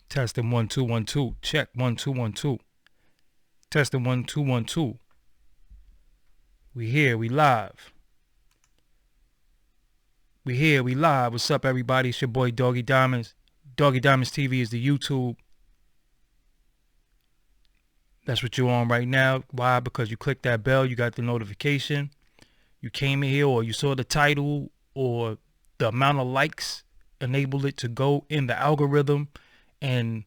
Testing 1 2 1 2. Check 1 2 1 2. Testing 1 2 1 2. We here, we live. We here, we live. What's up, everybody? It's your boy Doggie Diamonds. Doggie Diamonds TV is the YouTube. That's what you're on right now. Why? Because you clicked that bell, you got the notification. You came in here, or you saw the title, or the amount of likes enabled it to go in the algorithm, and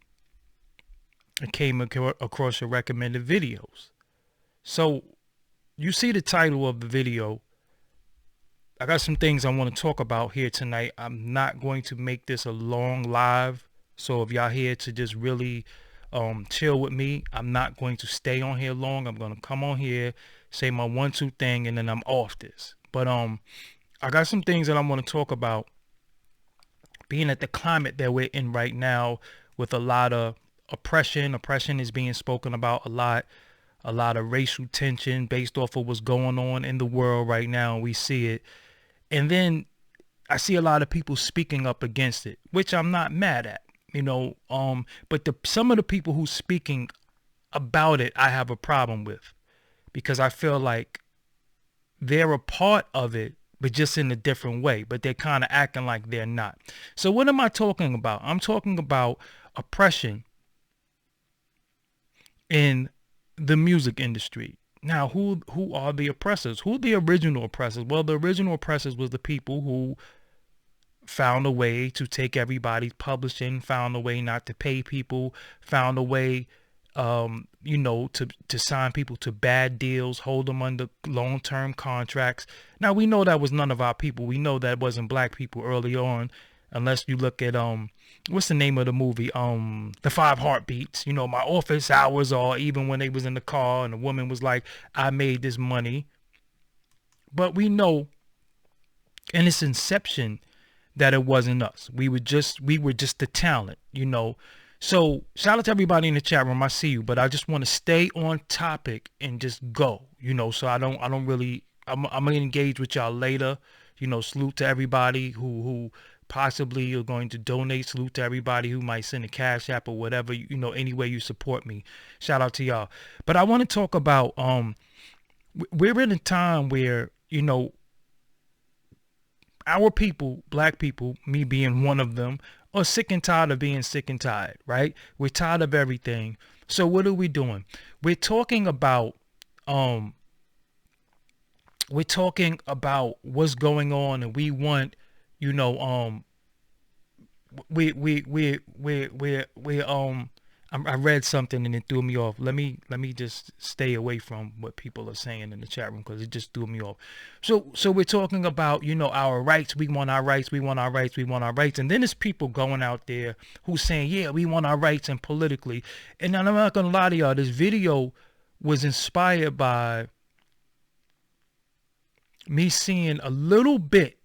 it came across your recommended videos. So you see the title of the video. I got some things I want to talk about here tonight. I'm not going to make this a long live, so if y'all here to just really chill with me, I'm not going to stay on here long. I'm going to come on here, say my 1-2 thing, and then I'm off this. But I got some things that I want to talk about, being at the climate that we're in right now, with a lot of oppression is being spoken about a lot of racial tension based off of what's going on in the world right now. We see it. And then I see a lot of people speaking up against it, which I'm not mad at, but some of the people who's speaking about it, I have a problem with, because I feel like they're a part of it, but just in a different way, but they're kind of acting like they're not. So what am I talking about? I'm talking about oppression in the music industry. Now, who are the oppressors? Who are the original oppressors? Well, the original oppressors was the people who found a way to take everybody's publishing, found a way not to pay people, found a way, to sign people to bad deals, hold them under long-term contracts. Now, we know that was none of our people. We know that wasn't black people early on, unless you look at, what's the name of the movie? The Five Heartbeats. My office hours, or even when they was in the car and the woman was like, I made this money. But we know in its inception that it wasn't us. We were just the talent, So shout out to everybody in the chat room. I see you, but I just want to stay on topic and just go, so I'm gonna engage with y'all later. Salute to everybody who possibly are going to donate. Salute to everybody who might send a cash app or whatever, any way you support me. Shout out to y'all. But I want to talk about, we're in a time where, our people, black people, me being one of them, are sick and tired of being sick and tired, right? We're tired of everything. So what are we doing? We're talking about, what's going on, and we want, I read something and it threw me off. Let me just stay away from what people are saying in the chat room, because it just threw me off. So we're talking about, our rights. We want our rights. We want our rights. We want our rights. And then there's people going out there who's saying, yeah, we want our rights, and politically. And I'm not gonna lie to y'all, this video was inspired by me seeing a little bit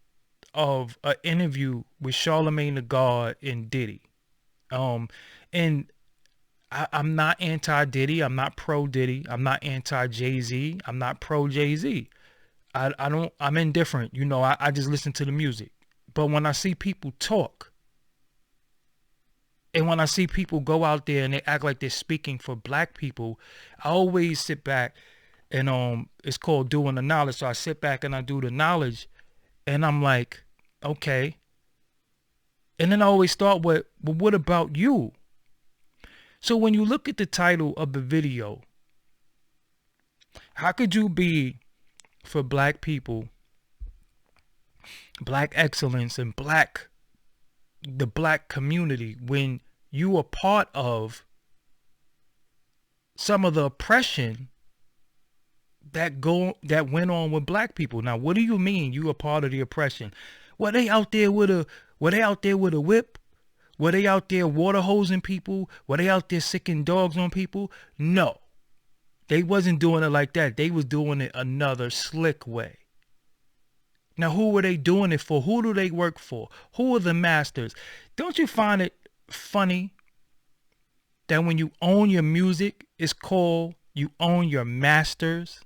of an interview with Charlemagne the God and Diddy. And I'm not anti-Diddy. I'm not pro-Diddy. I'm not anti-Jay-Z. I'm not pro-Jay-Z. I'm indifferent. I just listen to the music. But when I see people talk, and when I see people go out there and they act like they're speaking for black people, I always sit back and it's called doing the knowledge. So I sit back and I do the knowledge, and I'm like, okay. And then I always start with, well, what about you? So when you look at the title of the video, how could you be for black people, black excellence, and the black community, when you are part of some of the oppression that went on with black people? Now, what do you mean you are part of the oppression? Were they out there with a whip? Were they out there water hosing people? Were they out there sicking dogs on people? No. They wasn't doing it like that. They was doing it another slick way. Now, who were they doing it for? Who do they work for? Who are the masters? Don't you find it funny that when you own your music, it's called you own your masters?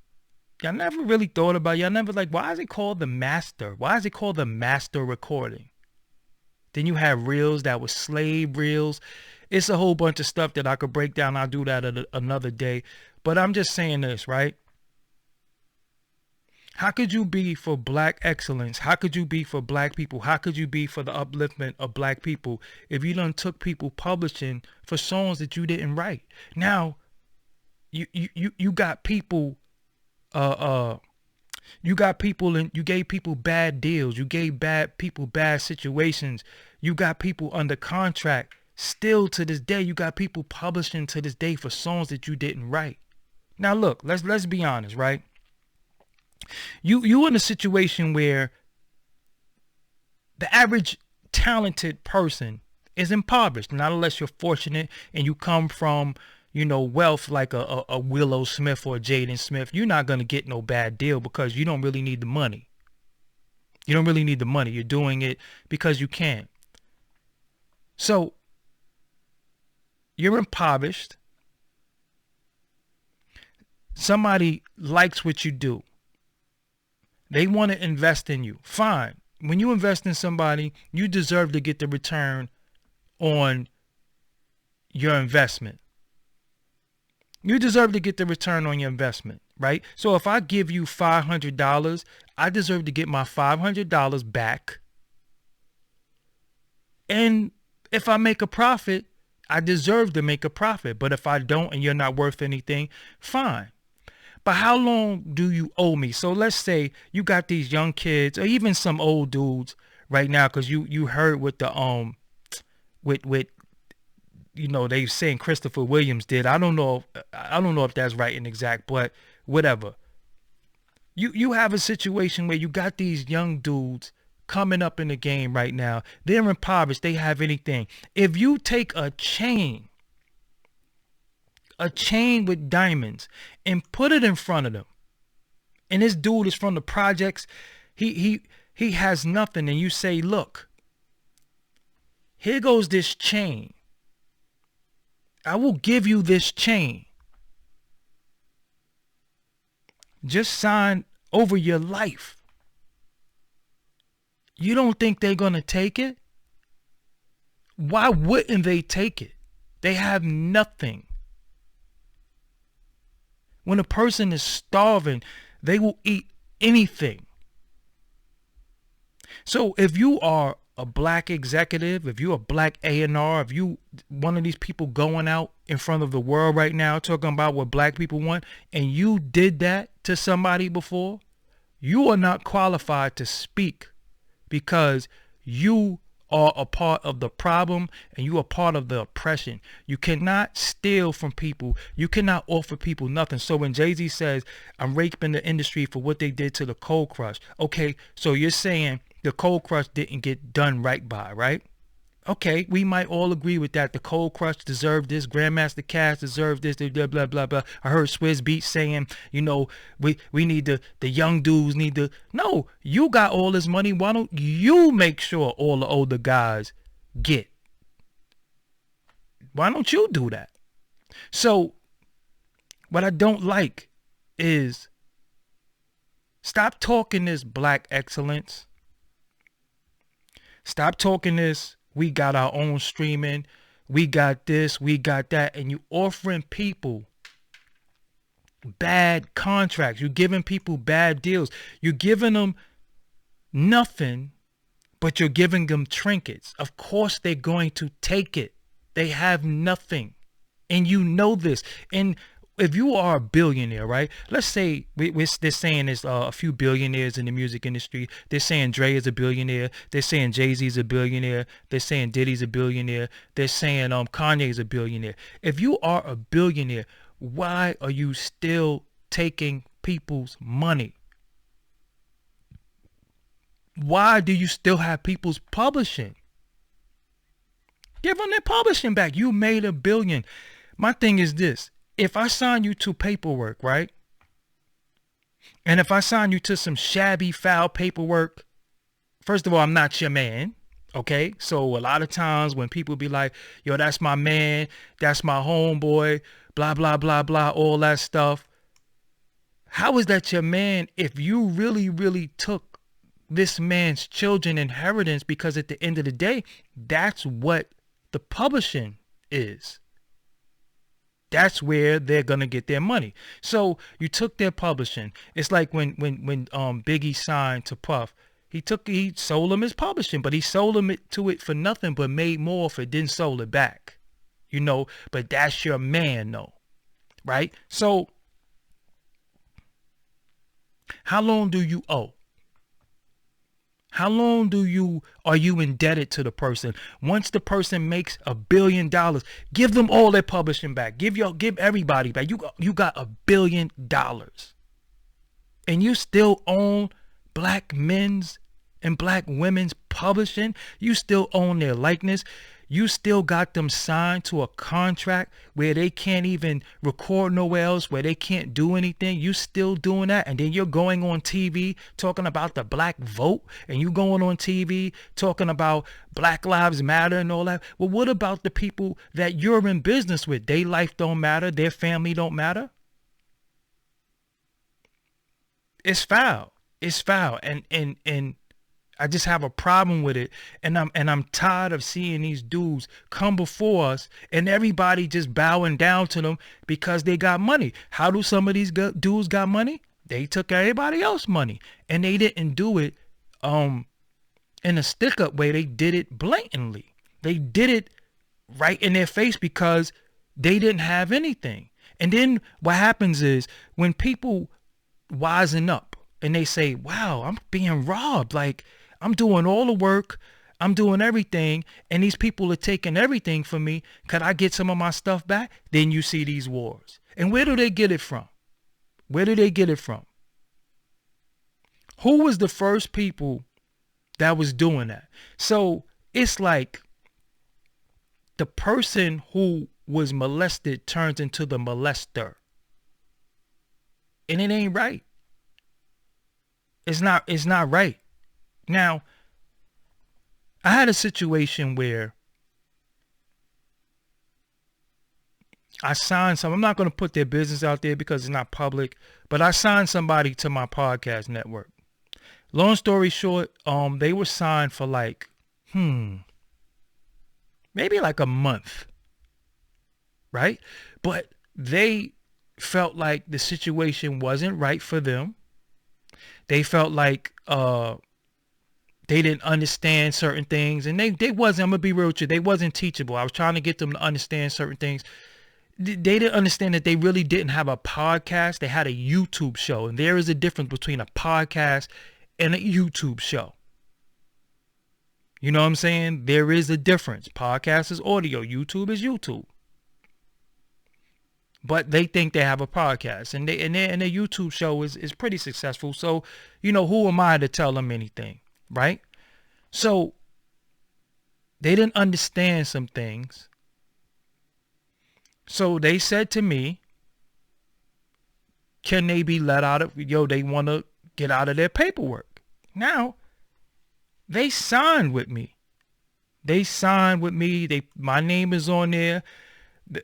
Y'all never really thought about it. Y'all never why is it called the master? Why is it called the master recording? Then you have reels that were slave reels. It's a whole bunch of stuff that I could break down. I'll do that another day. But I'm just saying this, right? How could you be for black excellence? How could you be for black people? How could you be for the upliftment of black people if you done took people publishing for songs that you didn't write? Now, you got people, you got people, and you gave people bad deals. You gave people bad situations. You got people under contract. Still to this day, you got people publishing to this day for songs that you didn't write. Now look, let's be honest, right? You in a situation where the average talented person is impoverished, not unless you're fortunate and you come from, wealth like a Willow Smith or a Jaden Smith. You're not going to get no bad deal because you don't really need the money. You don't really need the money. You're doing it because you can. So you're impoverished. Somebody likes what you do. They want to invest in you. Fine. When you invest in somebody, you deserve to get the return on your investment. You deserve to get the return on your investment, right? So if I give you $500, I deserve to get my $500 back. And if I make a profit, I deserve to make a profit. But if I don't and you're not worth anything, fine. But how long do you owe me? So let's say you got these young kids or even some old dudes right now, because you heard what the they saying Christopher Williams did. I don't know if that's right and exact, but whatever. You have a situation where you got these young dudes coming up in the game right now. They're impoverished. They have anything. If you take a chain with diamonds and put it in front of them, and this dude is from the projects, he has nothing, and you say, look, here goes this chain. I will give you this chain. Just sign over your life. You don't think they're going to take it? Why wouldn't they take it? They have nothing. When a person is starving, they will eat anything. So if you are a black executive, if you're a black A&R, if you one of these people going out in front of the world right now talking about what black people want, and you did that to somebody before, you are not qualified to speak, because you are a part of the problem and you are part of the oppression. You cannot steal from people. You cannot offer people nothing. So when Jay-Z says, I'm raping the industry for what they did to the Cold Crush. Okay, so you're saying the Cold Crush didn't get done right by, right? Okay, we might all agree with that. The Cold Crush deserved this. Grandmaster Cass deserved this. Blah, blah, blah, blah. I heard Swizz Beatz saying, we need the young dudes need to. No, you got all this money. Why don't you make sure all the older guys get? Why don't you do that? So what I don't like is stop talking this black excellence. Stop talking this. We got our own streaming. We got this. We got that. And you offering people bad contracts. You're giving people bad deals. You're giving them nothing, but you're giving them trinkets. Of course, they're going to take it. They have nothing. And you know this. And if you are a billionaire, right? Let's say they're saying there's a few billionaires in the music industry. They're saying Dre is a billionaire. They're saying Jay-Z's a billionaire. They're saying Diddy's a billionaire. They're saying Kanye's a billionaire. If you are a billionaire, why are you still taking people's money? Why do you still have people's publishing? Give them their publishing back. You made $1 billion. My thing is this. If I sign you to paperwork, right? And if I sign you to some shabby, foul paperwork, first of all, I'm not your man. Okay. So a lot of times when people be like, yo, that's my man, that's my homeboy, blah, blah, blah, blah, all that stuff. How is that your man if you really, really took this man's children inheritance, because at the end of the day, that's what the publishing is. That's where they're gonna get their money. So you took their publishing. It's like when Biggie signed to Puff, he sold him his publishing, but he sold him to it for nothing, but made more if it, didn't sold it back. You know, but that's your man though, right? So how long do you owe? How long are you indebted to the person? Once the person makes $1 billion, give them all their publishing back. Give everybody back. You got $1 billion, and you still own black men's and black women's publishing. You still own their likeness. You still got them signed to a contract where they can't even record nowhere else, where they can't do anything. You still doing that. And then you're going on TV talking about the black vote, and you going on TV talking about Black Lives Matter and all that. Well, what about the people that you're in business with? Their life don't matter. Their family don't matter. It's foul. It's foul. And I just have a problem with it, and I'm tired of seeing these dudes come before us and everybody just bowing down to them because they got money. How do some of these dudes got money? They took everybody else's money, and they didn't do it in a stick-up way. They did it blatantly. They did it right in their face because they didn't have anything. And then what happens is when people wisen up and they say, "Wow, I'm being robbed. Like, I'm doing all the work, I'm doing everything, and these people are taking everything from me. Could I get some of my stuff back?" Then you see these wars. And where do they get it from? Where do they get it from? Who was the first people that was doing that? So it's like the person who was molested turns into the molester. And it ain't right. It's not right. Now, I had a situation where I signed some. I'm not going to put their business out there because it's not public, but I signed somebody to my podcast network. Long story short, they were signed for like, maybe like a month, right? But they felt like the situation wasn't right for them. They felt like they didn't understand certain things, and they wasn't, I'm gonna be real with you, they wasn't teachable. I was trying to get them to understand certain things. They didn't understand that they really didn't have a podcast. They had a YouTube show, and there is a difference between a podcast and a YouTube show. You know what I'm saying? There is a difference. Podcast is audio, YouTube is YouTube. But they think they have a podcast, and their YouTube show is pretty successful. So, you know, who am I to tell them anything? Right? So they didn't understand some things. So they said to me, can they be let out of, they want to get out of their paperwork. Now, they signed with me. My name is on there.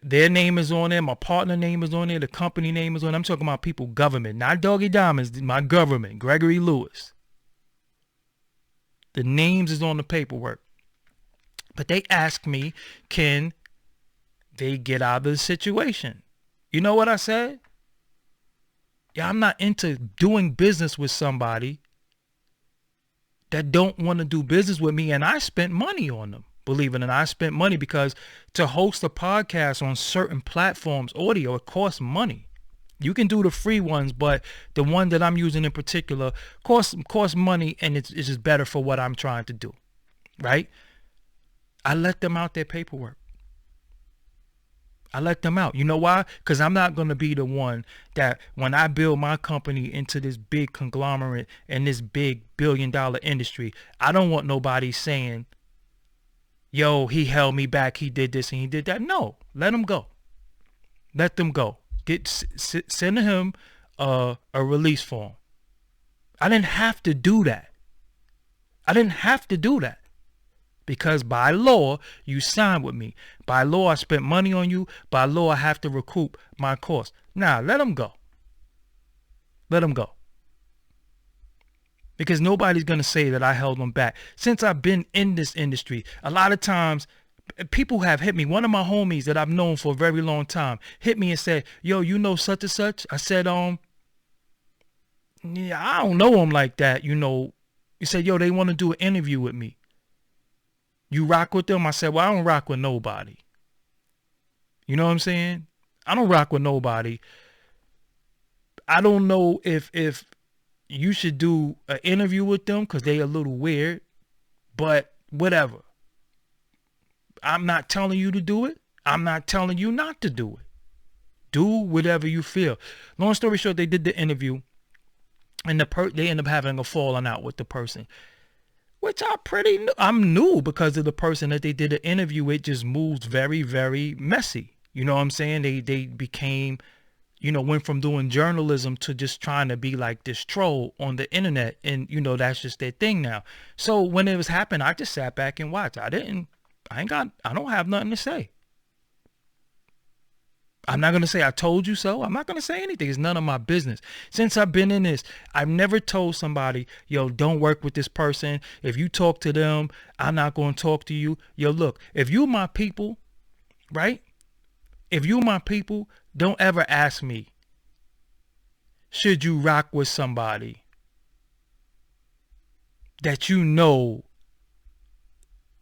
Their name is on there. My partner name is on there. The company name is on there. I'm talking about people, government, not Doggie Diamonds, my government, Gregory Lewis. The names is on the paperwork. But they asked me, can they get out of the situation? You know what I said? Yeah, I'm not into doing business with somebody that don't want to do business with me, and I spent money on them. Believe it or not, I spent money because to host a podcast on certain platforms, audio, it costs money. You can do the free ones, but the one that I'm using in particular costs money, and it's just better for what I'm trying to do, right? I let them out their paperwork. I let them out. You know why? Because I'm not going to be the one that when I build my company into this big conglomerate and this big billion-dollar industry, I don't want nobody saying, yo, he held me back, he did this and he did that. No, let him go. Let them go. Send him a release form. I didn't have to do that. Because by law, you signed with me. By law, I spent money on you. By law, I have to recoup my cost. Now, let them go. Let them go. because nobody's going to say that I held them back. Since I've been in this industry, a lot of times people have hit me. One of my homies that I've known for a very long time hit me and said, yo, you know such and such? I said, yeah, I don't know him like that. He said, yo, they want to do an interview with me. You rock with them? I said, well, I don't rock with nobody. You know what I'm saying? I don't rock with nobody. I don't know if you should do an interview with them because they a little weird, but whatever. I'm not telling you to do it. I'm not telling you not to do it. Do whatever you feel. Long story short, they did the interview, and they end up having a falling out with the person, which I'm new because of the person that they did the interview with just moves very, very messy. You know what I'm saying? They became, went from doing journalism to just trying to be like this troll on the internet. And, that's just their thing now. So when it was happening, I just sat back and watched. I don't have nothing to say. I'm not going to say I told you so. I'm not going to say anything. It's none of my business. Since I've been in this, I've never told somebody, yo, don't work with this person. If you talk to them, I'm not going to talk to you. Yo, look, if you my people, right? If you my people, don't ever ask me, should you rock with somebody that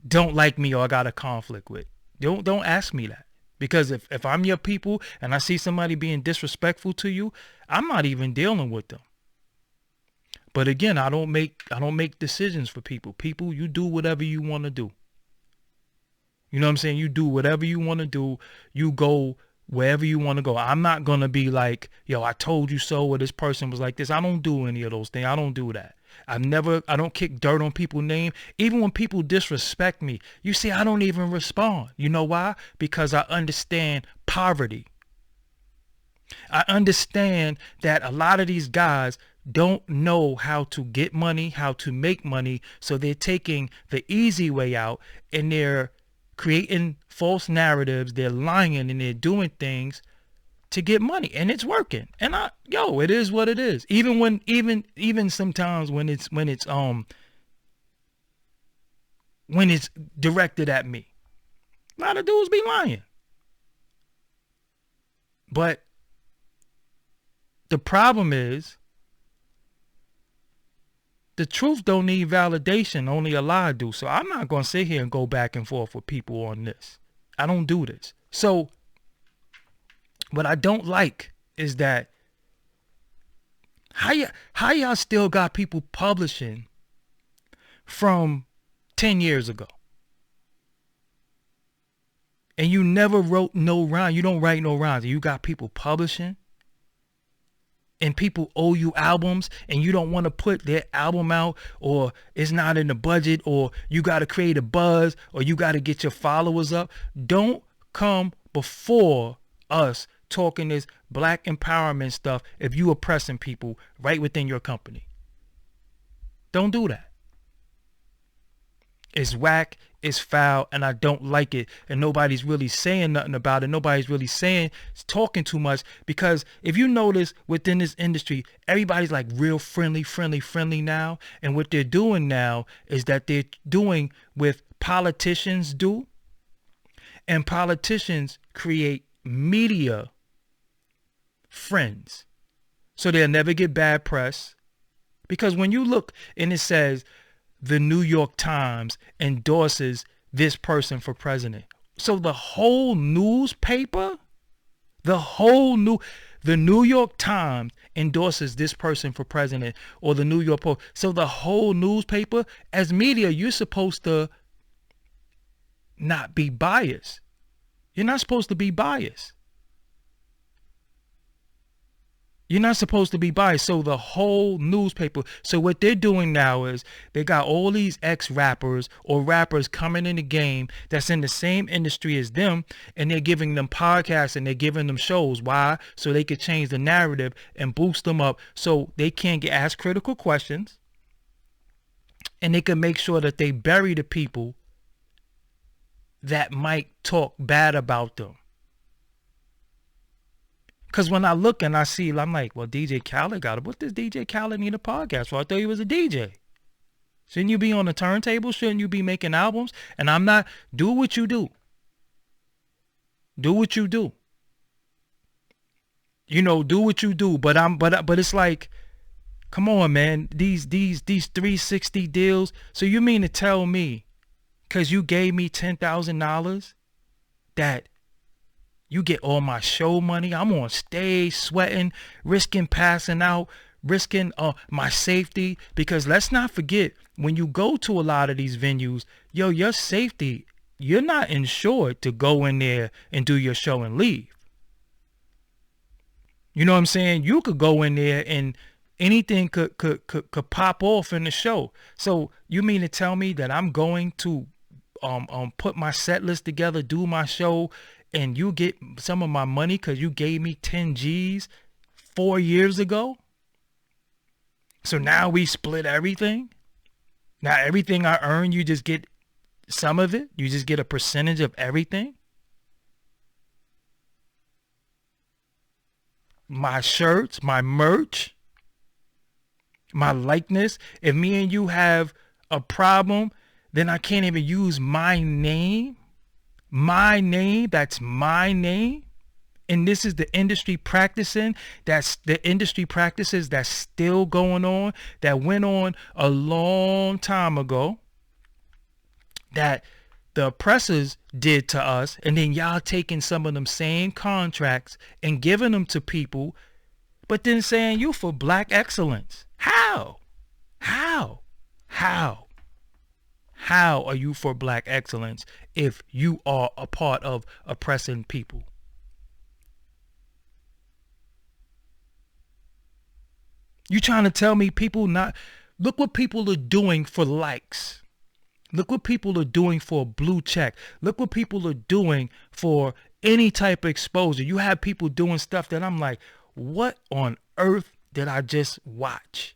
don't like me or got a conflict with. Don't ask me that. Because if I'm your people and I see somebody being disrespectful to you, I'm not even dealing with them. But again, I don't make decisions for people. People, you do whatever you want to do. You know what I'm saying? You do whatever you want to do. You go wherever you want to go. I'm not going to be like, yo, I told you so, or this person was like this. I don't do any of those things. I don't do that. I don't kick dirt on people's name. Even when people disrespect me, you see, I don't even respond. You know why? Because I understand poverty. I understand that a lot of these guys don't know how to get money, how to make money. So they're taking the easy way out and they're creating false narratives. They're lying and they're doing things to get money, and it's working. And it is what it is. Even sometimes when it's directed at me, a lot of dudes be lying. But the problem is, the truth don't need validation, only a lie do. So I'm not going to sit here and go back and forth with people on this. I don't do this. So what I don't like is that how y'all still got people publishing from 10 years ago. And you never wrote no rhyme. You don't write no rhymes. You got people publishing. And people owe you albums and you don't want to put their album out, or it's not in the budget, or you got to create a buzz, or you got to get your followers up. Don't come before us talking this black empowerment stuff if you oppressing people right within your company. Don't do that. It's whack, it's foul, and I don't like it. And nobody's really saying nothing about it. Nobody's really talking too much, because if you notice within this industry, everybody's like real friendly now. And what they're doing now is that they're doing with politicians do. And politicians create media friends. So they'll never get bad press. Because when you look and it says the New York Times endorses this person for president. So the whole newspaper, the New York Times endorses this person for president, or the New York Post. So the whole newspaper, as media, you're supposed to not be biased. You're not supposed to be biased. You're not supposed to be biased. So the whole newspaper. So what they're doing now is they got all these ex-rappers or rappers coming in the game that's in the same industry as them, and they're giving them podcasts and they're giving them shows. Why? So they could change the narrative and boost them up so they can't get asked critical questions, and they can make sure that they bury the people that might talk bad about them. Cause when I look and I see, I'm like, well, DJ Khaled got it. What does DJ Khaled need a podcast for? I thought he was a DJ. Shouldn't you be on the turntable? Shouldn't you be making albums? And I'm not. Do what you do. Do what you do. You know, do what you do. But it's like, come on, man. These 360 deals. So you mean to tell me, cause you gave me $10,000, that you get all my show money? I'm on stage sweating, risking passing out, risking my safety. Because let's not forget, when you go to a lot of these venues, yo, your safety, you're not insured to go in there and do your show and leave. You know what I'm saying? You could go in there and anything could pop off in the show. So you mean to tell me that I'm going to put my set list together, do my show, and you get some of my money because you gave me 10 G's 4 years ago? So now we split everything? Now everything I earn, you just get some of it? You just get a percentage of everything? My shirts, my merch, my likeness. If me and you have a problem, then I can't even use my name. My name, that's my name. And this is the industry practicing. That's the industry practices that's still going on, that went on a long time ago, that the oppressors did to us. And then y'all taking some of them same contracts and giving them to people, but then saying you for black excellence. How? How are you for black excellence if you are a part of oppressing people? You trying to tell me people not... Look what people are doing for likes. Look what people are doing for a blue check. Look what people are doing for any type of exposure. You have people doing stuff that I'm like, what on earth did I just watch?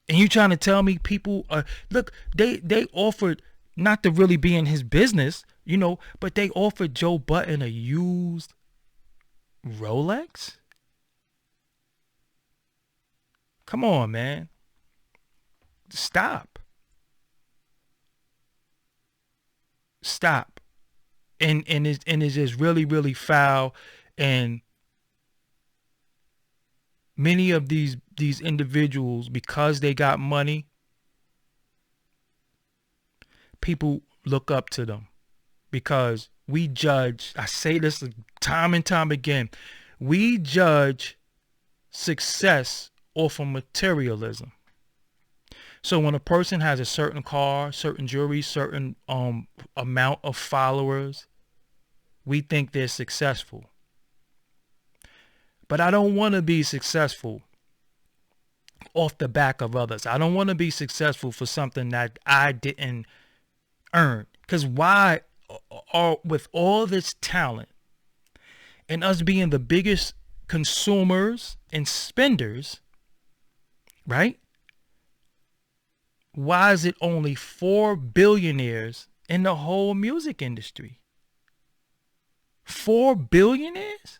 And you trying to tell me people are... Look, they offered, not to really be in his business, you know, but they offered Joe Budden a used Rolex? Come on, man. Stop. And it's just really, really foul. And many of these individuals, because they got money, people look up to them. Because we judge, I say this time and time again, we judge success off of materialism. So when a person has a certain car, certain jewelry, certain amount of followers, we think they're successful. But I don't want to be successful off the back of others. I don't want to be successful for something that I didn't earn. Because why are, with all this talent and us being the biggest consumers and spenders, right? Why is it only 4 billionaires in the whole music industry? 4 billionaires?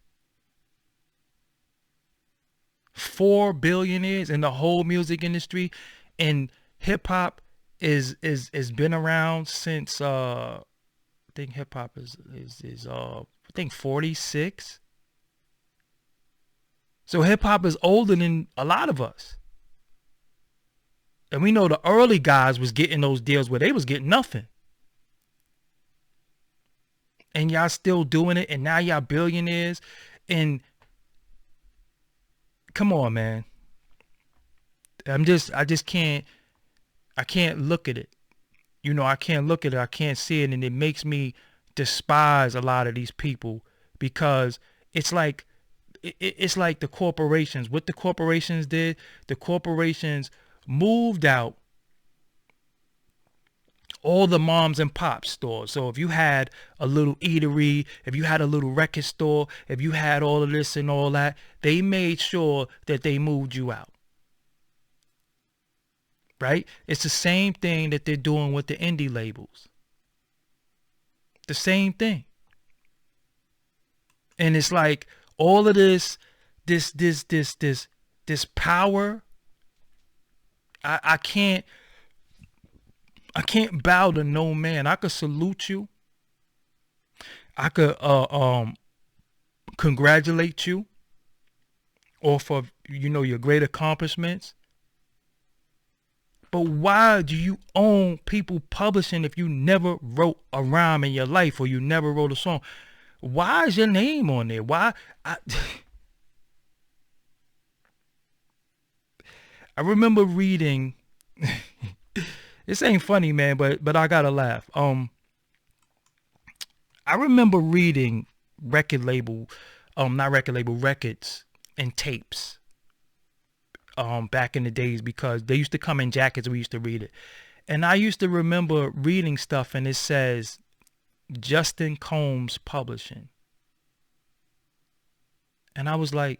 4 billionaires in the whole music industry. And hip hop is been around since I think hip hop is I think 46. So hip hop is older than a lot of us. And we know the early guys was getting those deals where they was getting nothing. And y'all still doing it, and now y'all billionaires. And come on, man. I can't look at it. You know, I can't look at it. I can't see it. And it makes me despise a lot of these people, because it's like the corporations. What the corporations did, the corporations moved out all the moms and pop stores. So if you had a little eatery, if you had a little record store, if you had all of this and all that, they made sure that they moved you out. Right? It's the same thing that they're doing with the indie labels. The same thing. And it's like all of this power. I can't bow to no man. I could salute you. I could congratulate you off of, your great accomplishments. But why do you own people publishing if you never wrote a rhyme in your life or you never wrote a song? Why is your name on there? Why? I remember reading. This ain't funny, man, but I gotta laugh. I remember reading not record label records and tapes. Back in the days, because they used to come in jackets. We used to read it, and I used to remember reading stuff, and it says Justin Combs Publishing, and I was like,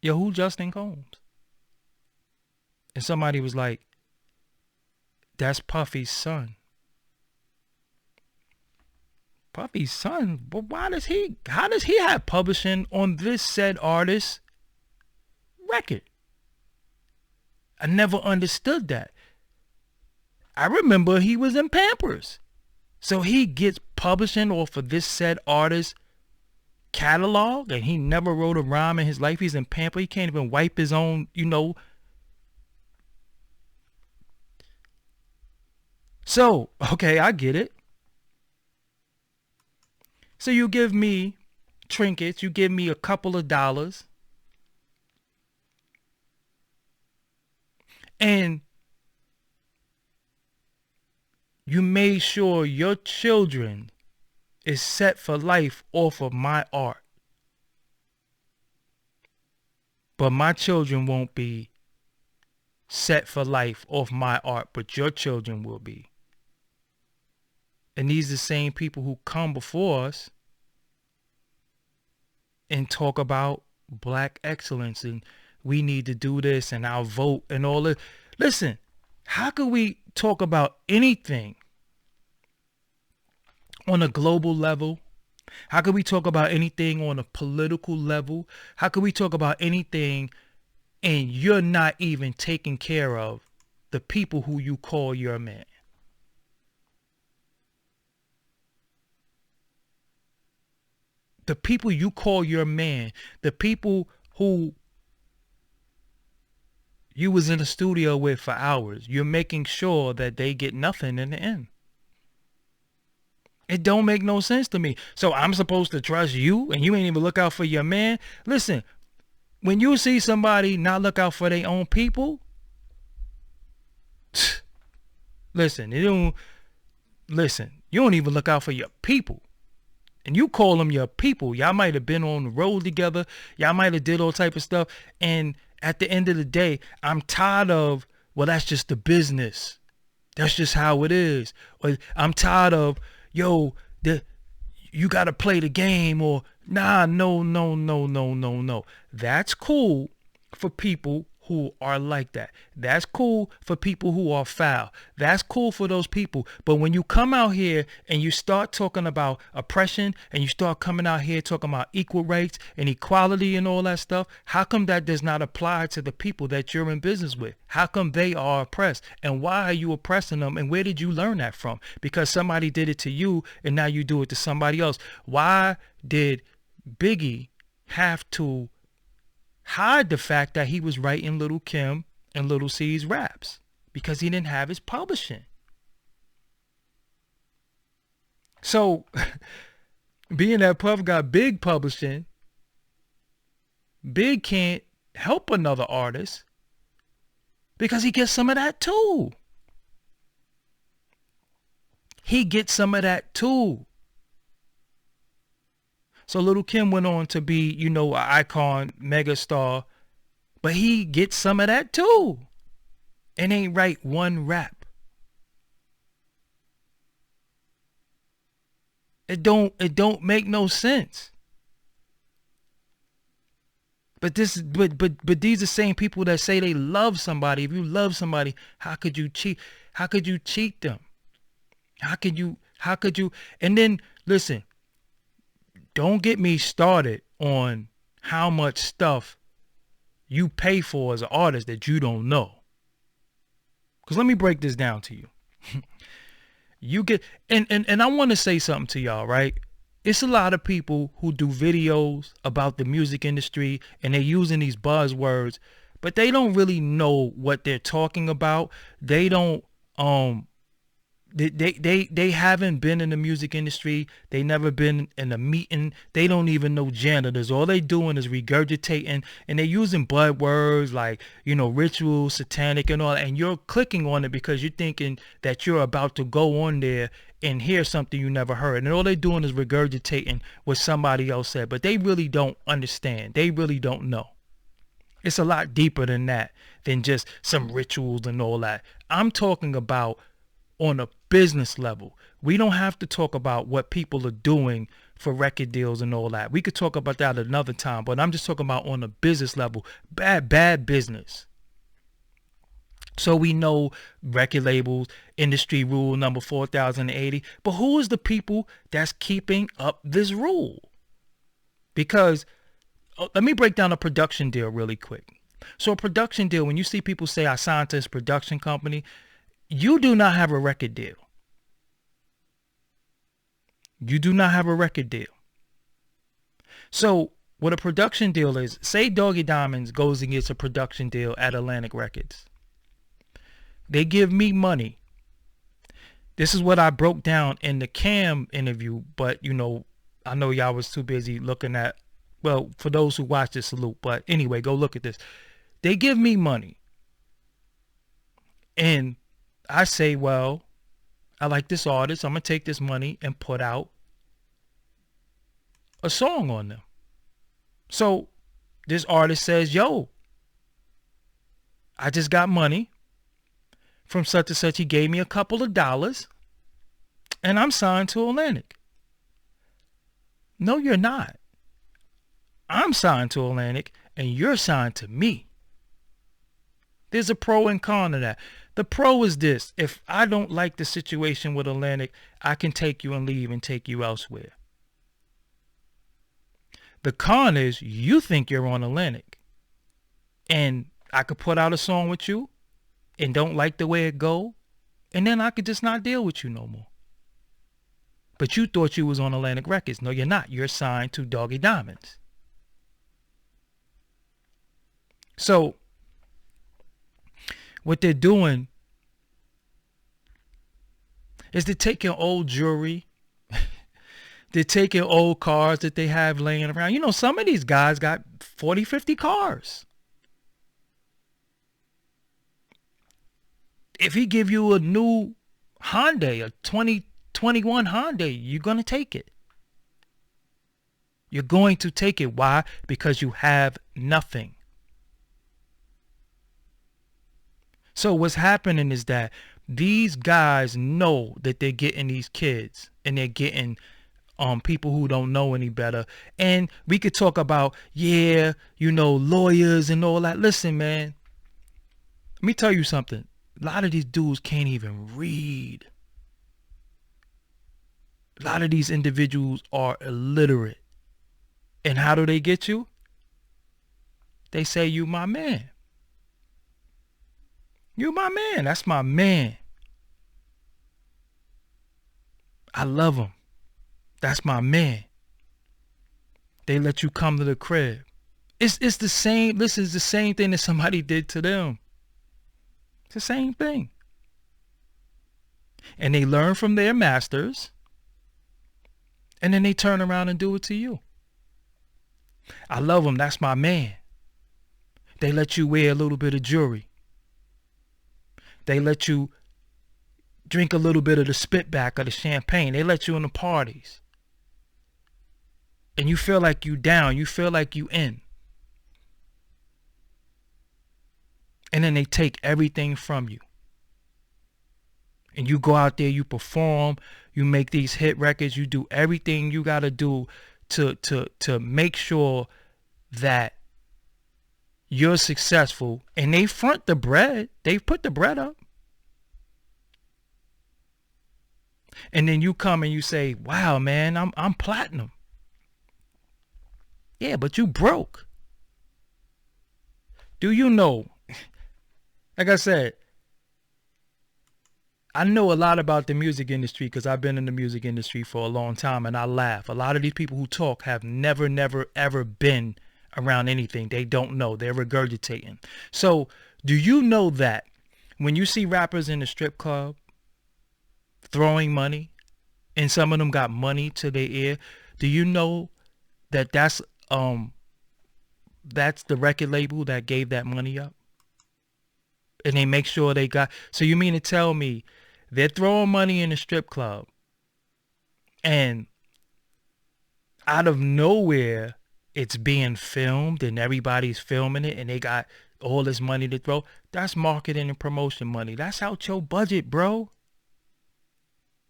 "Yo, who Justin Combs?" And somebody was like, "That's Puffy's son." Puffy's son? But how does he have publishing on this said artist record? I never understood that. I remember he was in Pampers. So he gets publishing off of this said artist catalog, and he never wrote a rhyme in his life. He's in Pampers. He can't even wipe his own, So, okay, I get it. So you give me trinkets, you give me a couple of dollars, and you made sure your children is set for life off of my art. But my children won't be set for life off my art, but your children will be. And these are the same people who come before us and talk about black excellence and we need to do this and our vote and all this. Listen, how could we talk about anything on a global level? How could we talk about anything on a political level? How could we talk about anything and you're not even taking care of the people who you call your man? The people you call your man, the people who you was in the studio with for hours, you're making sure that they get nothing in the end. It don't make no sense to me. So I'm supposed to trust you and you ain't even look out for your man? Listen, when you see somebody not look out for their own people, listen, you don't even look out for your people. And you call them your people. Y'all might have been on the road together. Y'all might have did all type of stuff. And at the end of the day, I'm tired of, well, that's just the business. That's just how it is. Or I'm tired of, you got to play the game, or no. That's cool for people who are like that. That's cool for people who are foul. That's cool for those people. But when you come out here and you start talking about oppression and you start coming out here talking about equal rights and equality and all that stuff, how come that does not apply to the people that you're in business with? How come they are oppressed? And why are you oppressing them? And where did you learn that from? Because somebody did it to you and now you do it to somebody else. Why did Biggie have to hide the fact that he was writing Little Kim and Little C's raps? Because he didn't have his publishing. So being that Puff got Big publishing, Big can't help another artist because he gets some of that too. He gets some of that too. So Little Kim went on to be, an icon, mega star, but he gets some of that too. And ain't write one rap. It don't make no sense. But these are same people that say they love somebody. If you love somebody, how could you cheat? How could you cheat them? How could you? And then listen, don't get me started on how much stuff you pay for as an artist that you don't know. Because let me break this down to you. You get, and I want to say something to y'all, right? It's a lot of people who do videos about the music industry and they're using these buzzwords, but they don't really know what they're talking about. They don't, they haven't been in the music industry. They never been in a meeting. They don't even know janitors. All they doing is regurgitating, and they're using buzzwords like, ritual, satanic and all that. And you're clicking on it because you're thinking that you're about to go on there and hear something you never heard. And all they're doing is regurgitating what somebody else said, but they really don't understand. They really don't know. It's a lot deeper than that, than just some rituals and all that. I'm talking about on a business level. We don't have to talk about what people are doing for record deals and all that. We could talk about that another time, but I'm just talking about on a business level. Bad business. So we know record labels, industry rule number 4080, but who is the people that's keeping up this rule? Because let me break down a production deal really quick. So a production deal, when you see people say I signed to this production company, you do not have a record deal. You do not have a record deal. So what a production deal is, say Doggie Diamonds goes and gets a production deal at Atlantic Records. They give me money. This is what I broke down in the Cam interview, but I know y'all was too busy looking at, well, for those who watch this, salute. But anyway, go look at this. They give me money. And I say, well, I like this artist. I'm going to take this money and put out a song on them. So this artist says, yo, I just got money from such and such. He gave me a couple of dollars and I'm signed to Atlantic. No, you're not. I'm signed to Atlantic and you're signed to me. There's a pro and con to that. The pro is this: if I don't like the situation with Atlantic, I can take you and leave and take you elsewhere. The con is you think you're on Atlantic and I could put out a song with you and don't like the way it go, and then I could just not deal with you no more. But you thought you was on Atlantic Records. No, you're not. You're signed to Doggie Diamonds. So what they're doing is they're taking old jewelry. They're taking old cars that they have laying around. Some of these guys got 40, 50 cars. If he give you a new Hyundai, a 2021 Hyundai, you're going to take it. You're going to take it. Why? Because you have nothing. So what's happening is that these guys know that they're getting these kids and they're getting people who don't know any better. And we could talk about, lawyers and all that. Listen, man, let me tell you something. A lot of these dudes can't even read. A lot of these individuals are illiterate. And how do they get you? They say, you my man. You my man. That's my man. I love him. That's my man. They let you come to the crib. It's the same. This is the same thing that somebody did to them. It's the same thing. And they learn from their masters. And then they turn around and do it to you. I love him. That's my man. They let you wear a little bit of jewelry. They let you drink a little bit of the spitback of the champagne. They let you in the parties. And you feel like you down. You feel like you in. And then they take everything from you. And you go out there, you perform, you make these hit records, you do everything you got to do to make sure that you're successful. And they front the bread. They put the bread up. And then you come and you say, wow, man, I'm platinum. Yeah, but you broke. Do you know, like I said, I know a lot about the music industry because I've been in the music industry for a long time, and I laugh. A lot of these people who talk have never, never, ever been around anything. They don't know. They're regurgitating. So do you know that when you see rappers in the strip club throwing money, and some of them got money to their ear, do you know that that's the record label that gave that money up? And they make sure they got, so you mean to tell me they're throwing money in the strip club and out of nowhere it's being filmed and everybody's filming it and they got all this money to throw? That's marketing and promotion money. That's out your budget, bro.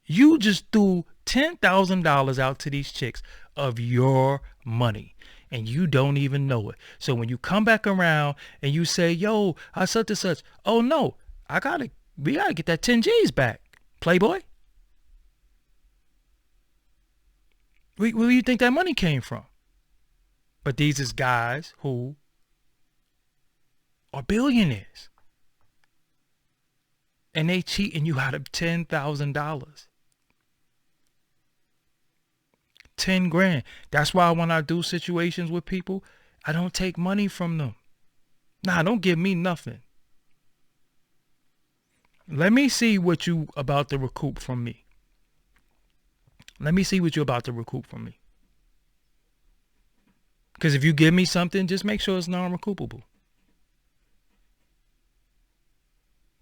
You just threw $10,000 out to these chicks of your money and you don't even know it. So when you come back around and you say, yo, I such and such, oh no, we gotta get that 10 G's back, Playboy. Where do you think that money came from? But these is guys who are billionaires and they cheating you out of $10,000. 10 grand. That's why when I do situations with people, I don't take money from them. Nah, don't give me nothing. Let me see what you about to recoup from me. Let me see what you're about to recoup from me. Because if you give me something, just make sure it's non-recoupable.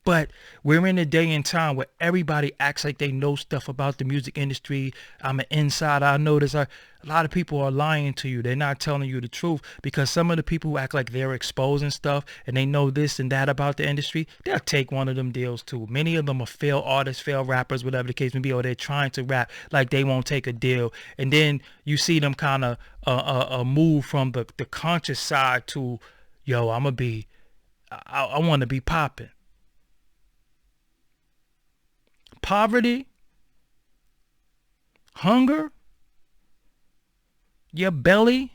But we're in a day and time where everybody acts like they know stuff about the music industry. I'm an insider. I know this. A lot of people are lying to you. They're not telling you the truth because some of the people who act like they're exposing stuff and they know this and that about the industry, they'll take one of them deals too. Many of them are failed artists, failed rappers, whatever the case may be, or they're trying to rap like they won't take a deal. And then you see them kind of move from the conscious side to, yo, I want to be popping. Poverty, hunger, your belly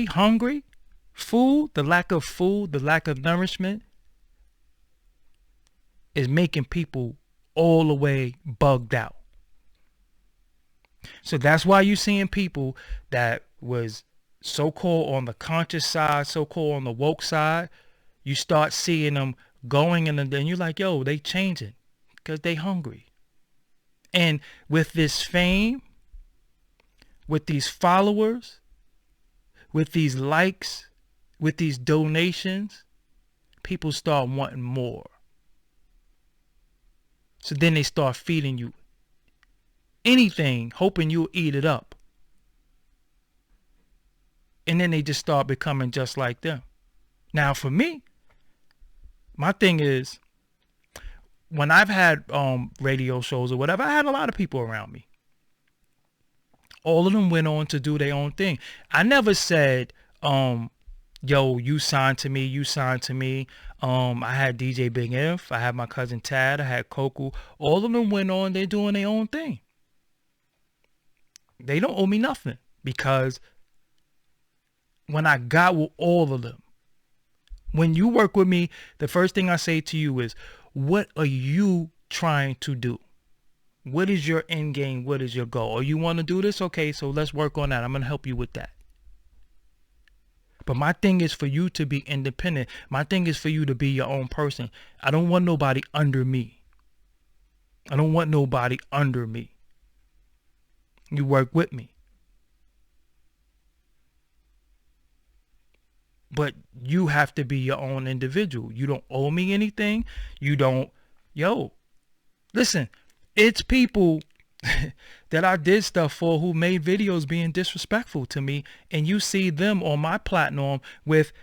hungry, food, the lack of nourishment is making people all the way bugged out. So that's why you're seeing people that was so-called on the conscious side, so-called on the woke side, you start seeing them going and then you're like, yo, they changing. Because they hungry. And with this fame, with these followers, with these likes, with these donations, people start wanting more. So then they start feeding you anything, hoping you'll eat it up. And then they just start becoming just like them. Now for me, my thing is, when I've had radio shows or whatever, I had a lot of people around me. All of them went on to do their own thing. I never said, yo, you signed to me, you signed to me. I had DJ Big Inf, I had my cousin Tad, I had Coco. All of them went on, they're doing their own thing. They don't owe me nothing because when I got with all of them, when you work with me, the first thing I say to you is, what are you trying to do? What is your end game? What is your goal? Oh, you want to do this? Okay, so let's work on that. I'm going to help you with that. But my thing is for you to be independent. My thing is for you to be your own person. I don't want nobody under me. I don't want nobody under me. You work with me. But you have to be your own individual. You don't owe me anything. You don't, listen, it's people that I did stuff for who made videos being disrespectful to me. And you see them on my platform with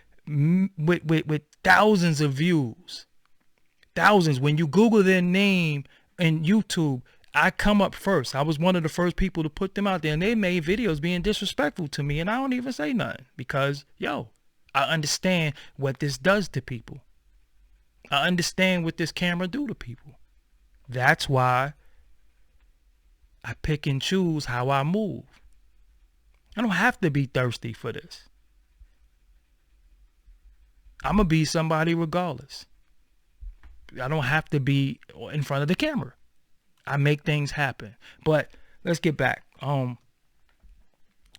thousands of views. Thousands. When you Google their name in YouTube, I come up first. I was one of the first people to put them out there and they made videos being disrespectful to me. And I don't even say nothing because, I understand what this does to people. I understand what this camera do to people. That's why I pick and choose how I move. I don't have to be thirsty for this. I'm going to be somebody regardless. I don't have to be in front of the camera. I make things happen. But let's get back.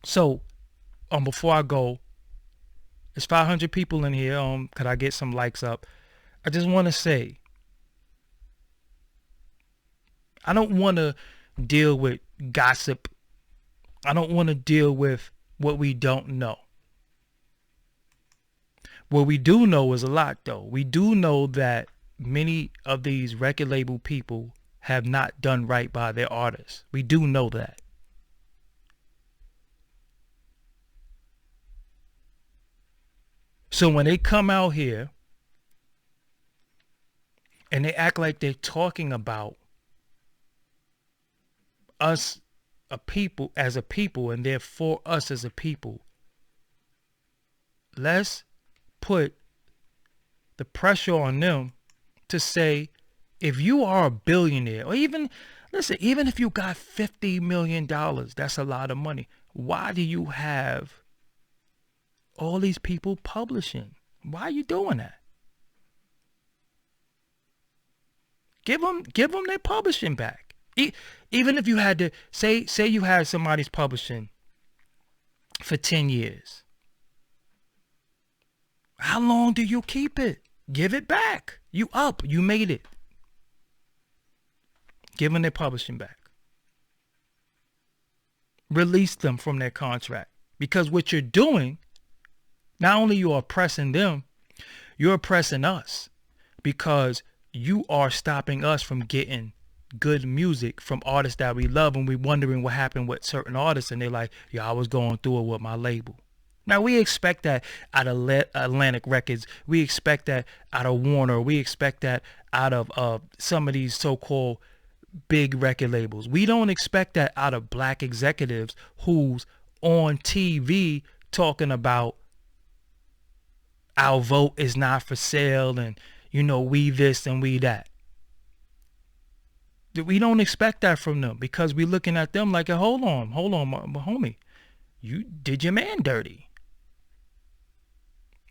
So before I go, there's 500 people in here. Could I get some likes up? I just want to say, I don't want to deal with gossip. I don't want to deal with what we don't know. What we do know is a lot, though. We do know that many of these record label people have not done right by their artists. We do know that. So when they come out here and they act like they're talking about us a people as a people and they're for us as a people, let's put the pressure on them to say, if you are a billionaire, or even, listen, even if you got $50 million, that's a lot of money. Why do you have all these people publishing? Why are you doing that? Give them their publishing back. Even if you had to say you had somebody's publishing for 10 years. How long do you keep it? Give it back. You made it. Give them their publishing back. Release them from their contract. Because what you're doing, not only you are oppressing them, you're oppressing us. Because you are stopping us from getting good music from artists that we love, and we're wondering what happened with certain artists, and they're like, I was going through it with my label. Now, we expect that out of Atlantic Records. We expect that out of Warner. We expect that out of some of these so-called big record labels. We don't expect that out of black executives who's on TV talking about our vote is not for sale and, we this and we that. We don't expect that from them because we're looking at them like, hold on, my homie. You did your man dirty.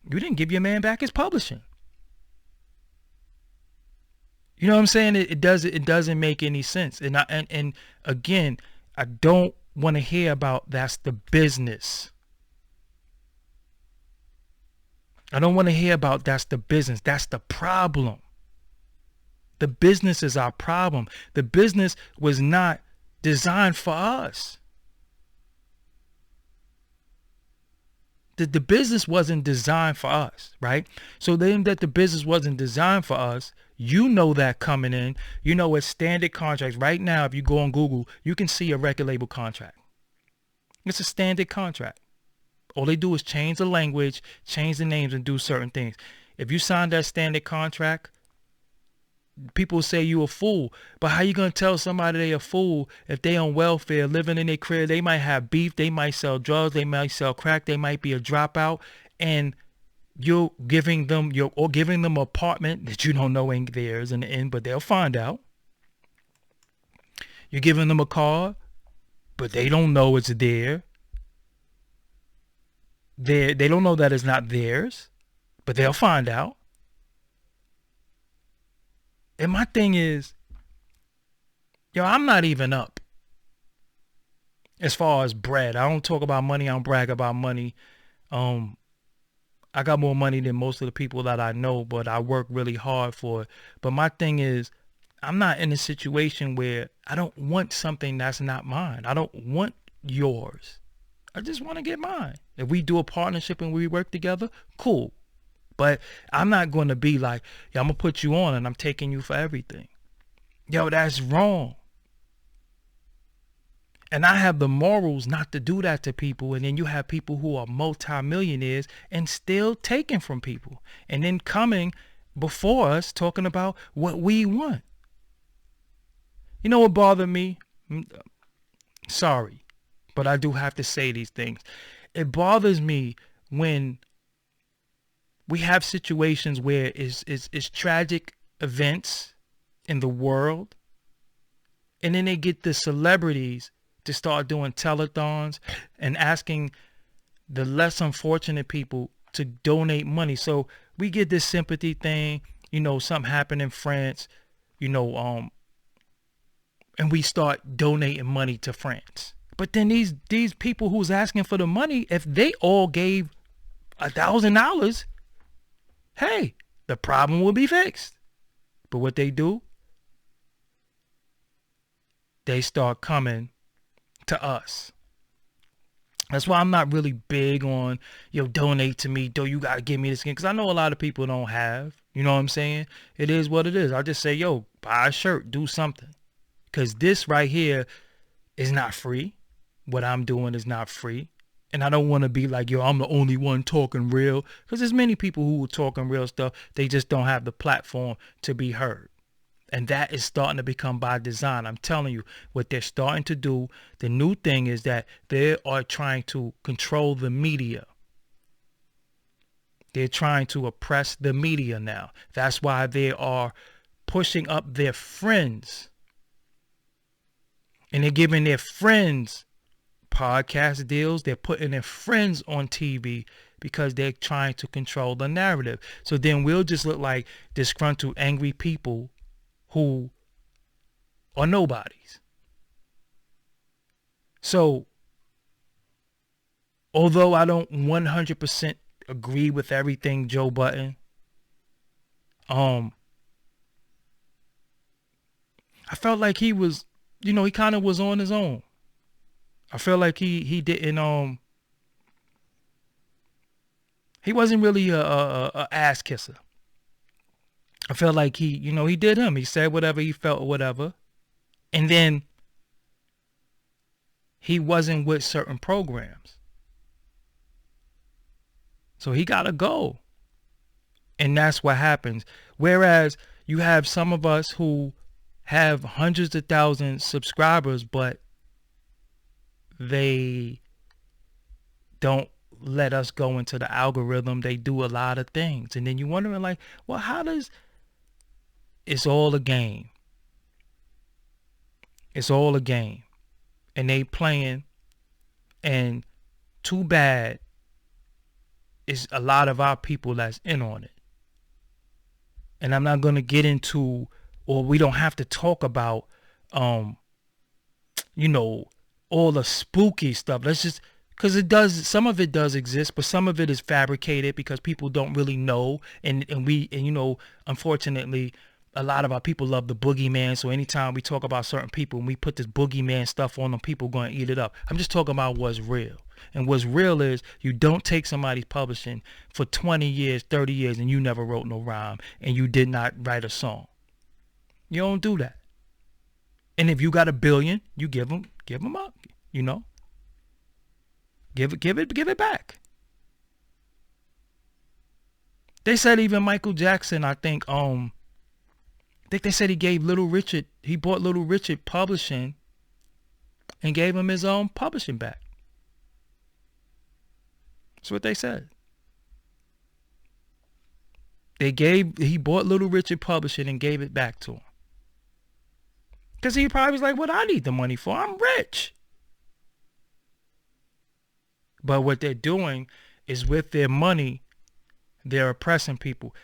You didn't give your man back his publishing. You know what I'm saying? It doesn't make any sense. And again, I don't want to hear about that's the business. I don't want to hear about that's the business. That's the problem. The business is our problem. The business was not designed for us. The business wasn't designed for us, right? So then that the business wasn't designed for us, that coming in, it's standard contracts. Right now, if you go on Google, you can see a record label contract. It's a standard contract. All they do is change the language, change the names, and do certain things. If you sign that standard contract, people say you a fool. But how you going to tell somebody they a fool if they on welfare, living in their crib? They might have beef, they might sell drugs, they might sell crack, they might be a dropout, and you're giving them an apartment that you don't know ain't theirs in the end, but they'll find out. You're giving them a car, but they don't know it's there. They don't know that it's not theirs, but they'll find out. And my thing is, I'm not even up as far as bread. I don't talk about money. I don't brag about money. I got more money than most of the people that I know, but I work really hard for it. But my thing is, I'm not in a situation where I don't want something that's not mine. I don't want yours. I just want to get mine. If we do a partnership and we work together, cool. But I'm not going to be like, I'm going to put you on and I'm taking you for everything. That's wrong. And I have the morals not to do that to people. And then you have people who are multimillionaires and still taking from people. And then coming before us talking about what we want. You know what bothered me? Sorry, but I do have to say these things. It bothers me when we have situations where it's tragic events in the world, and then they get the celebrities to start doing telethons and asking the less unfortunate people to donate money. So we get this sympathy thing, something happened in France, and we start donating money to France. But then these people who's asking for the money, if they all gave $1,000, hey, the problem will be fixed. But what they do, they start coming to us. That's why I'm not really big on, donate to me, you got to give me this skin. Because I know a lot of people don't have, you know what I'm saying? It is what it is. I just say, buy a shirt, do something. Because this right here is not free. What I'm doing is not free. And I don't want to be like, I'm the only one talking real. Because there's many people who are talking real stuff. They just don't have the platform to be heard. And that is starting to become by design. I'm telling you, what they're starting to do, the new thing is that they are trying to control the media. They're trying to oppress the media now. That's why they are pushing up their friends. And they're giving their friends podcast deals. They're putting their friends on TV because they're trying to control the narrative. So then we'll just look like disgruntled, angry people who are nobodies. So, although I don't 100% agree with everything Joe Budden, I felt like he was, he kind of was on his own. I feel like he didn't, he wasn't really a ass kisser. I felt like he did him. He said whatever he felt or whatever. And then he wasn't with certain programs. So he got to go. And that's what happens. Whereas you have some of us who have hundreds of thousands of subscribers, but they don't let us go into the algorithm. They do a lot of things. And then you're wondering like, well, how does... It's all a game. It's all a game. And they playing. And too bad it's a lot of our people that's in on it. And I'm not going to get into, or we don't have to talk about, all the spooky stuff. Let's just, because some of it does exist, but some of it is fabricated because people don't really know. And unfortunately, a lot of our people love the boogeyman. So anytime we talk about certain people and we put this boogeyman stuff on them, people going to eat it up. I'm just talking about what's real. And what's real is you don't take somebody's publishing for 20 years, 30 years, and you never wrote no rhyme and you did not write a song. You don't do that. And if you got $1 billion, you give them up, Give it back. They said even Michael Jackson, I think they said he gave he bought Little Richard publishing and gave him his own publishing back. That's what they said. He bought Little Richard publishing and gave it back to him. Because he probably was like, what I need the money for? I'm rich. But what they're doing is with their money, they're oppressing people.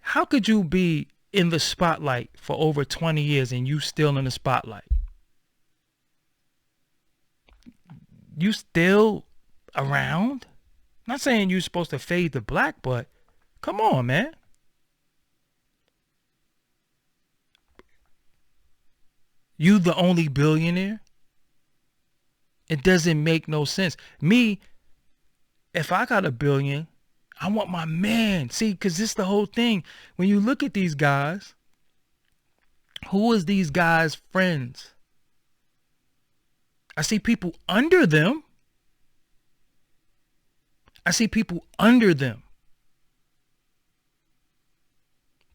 How could you be in the spotlight for over 20 years and you still in the spotlight? You still around? Not saying you're supposed to fade to black, but come on, man. You the only billionaire? It doesn't make no sense. Me, if I got $1 billion, I want my man. See, because this is the whole thing. When you look at these guys, who is these guys' friends? I see people under them.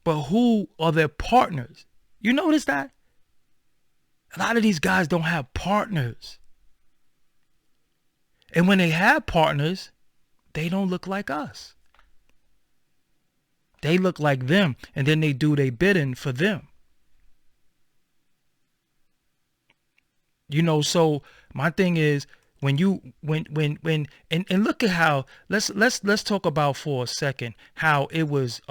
But who are their partners? You notice that? A lot of these guys don't have partners. And when they have partners, they don't look like us. They look like them, and then they do their bidding for them. So my thing is, and look at how, let's talk about for a second how it was,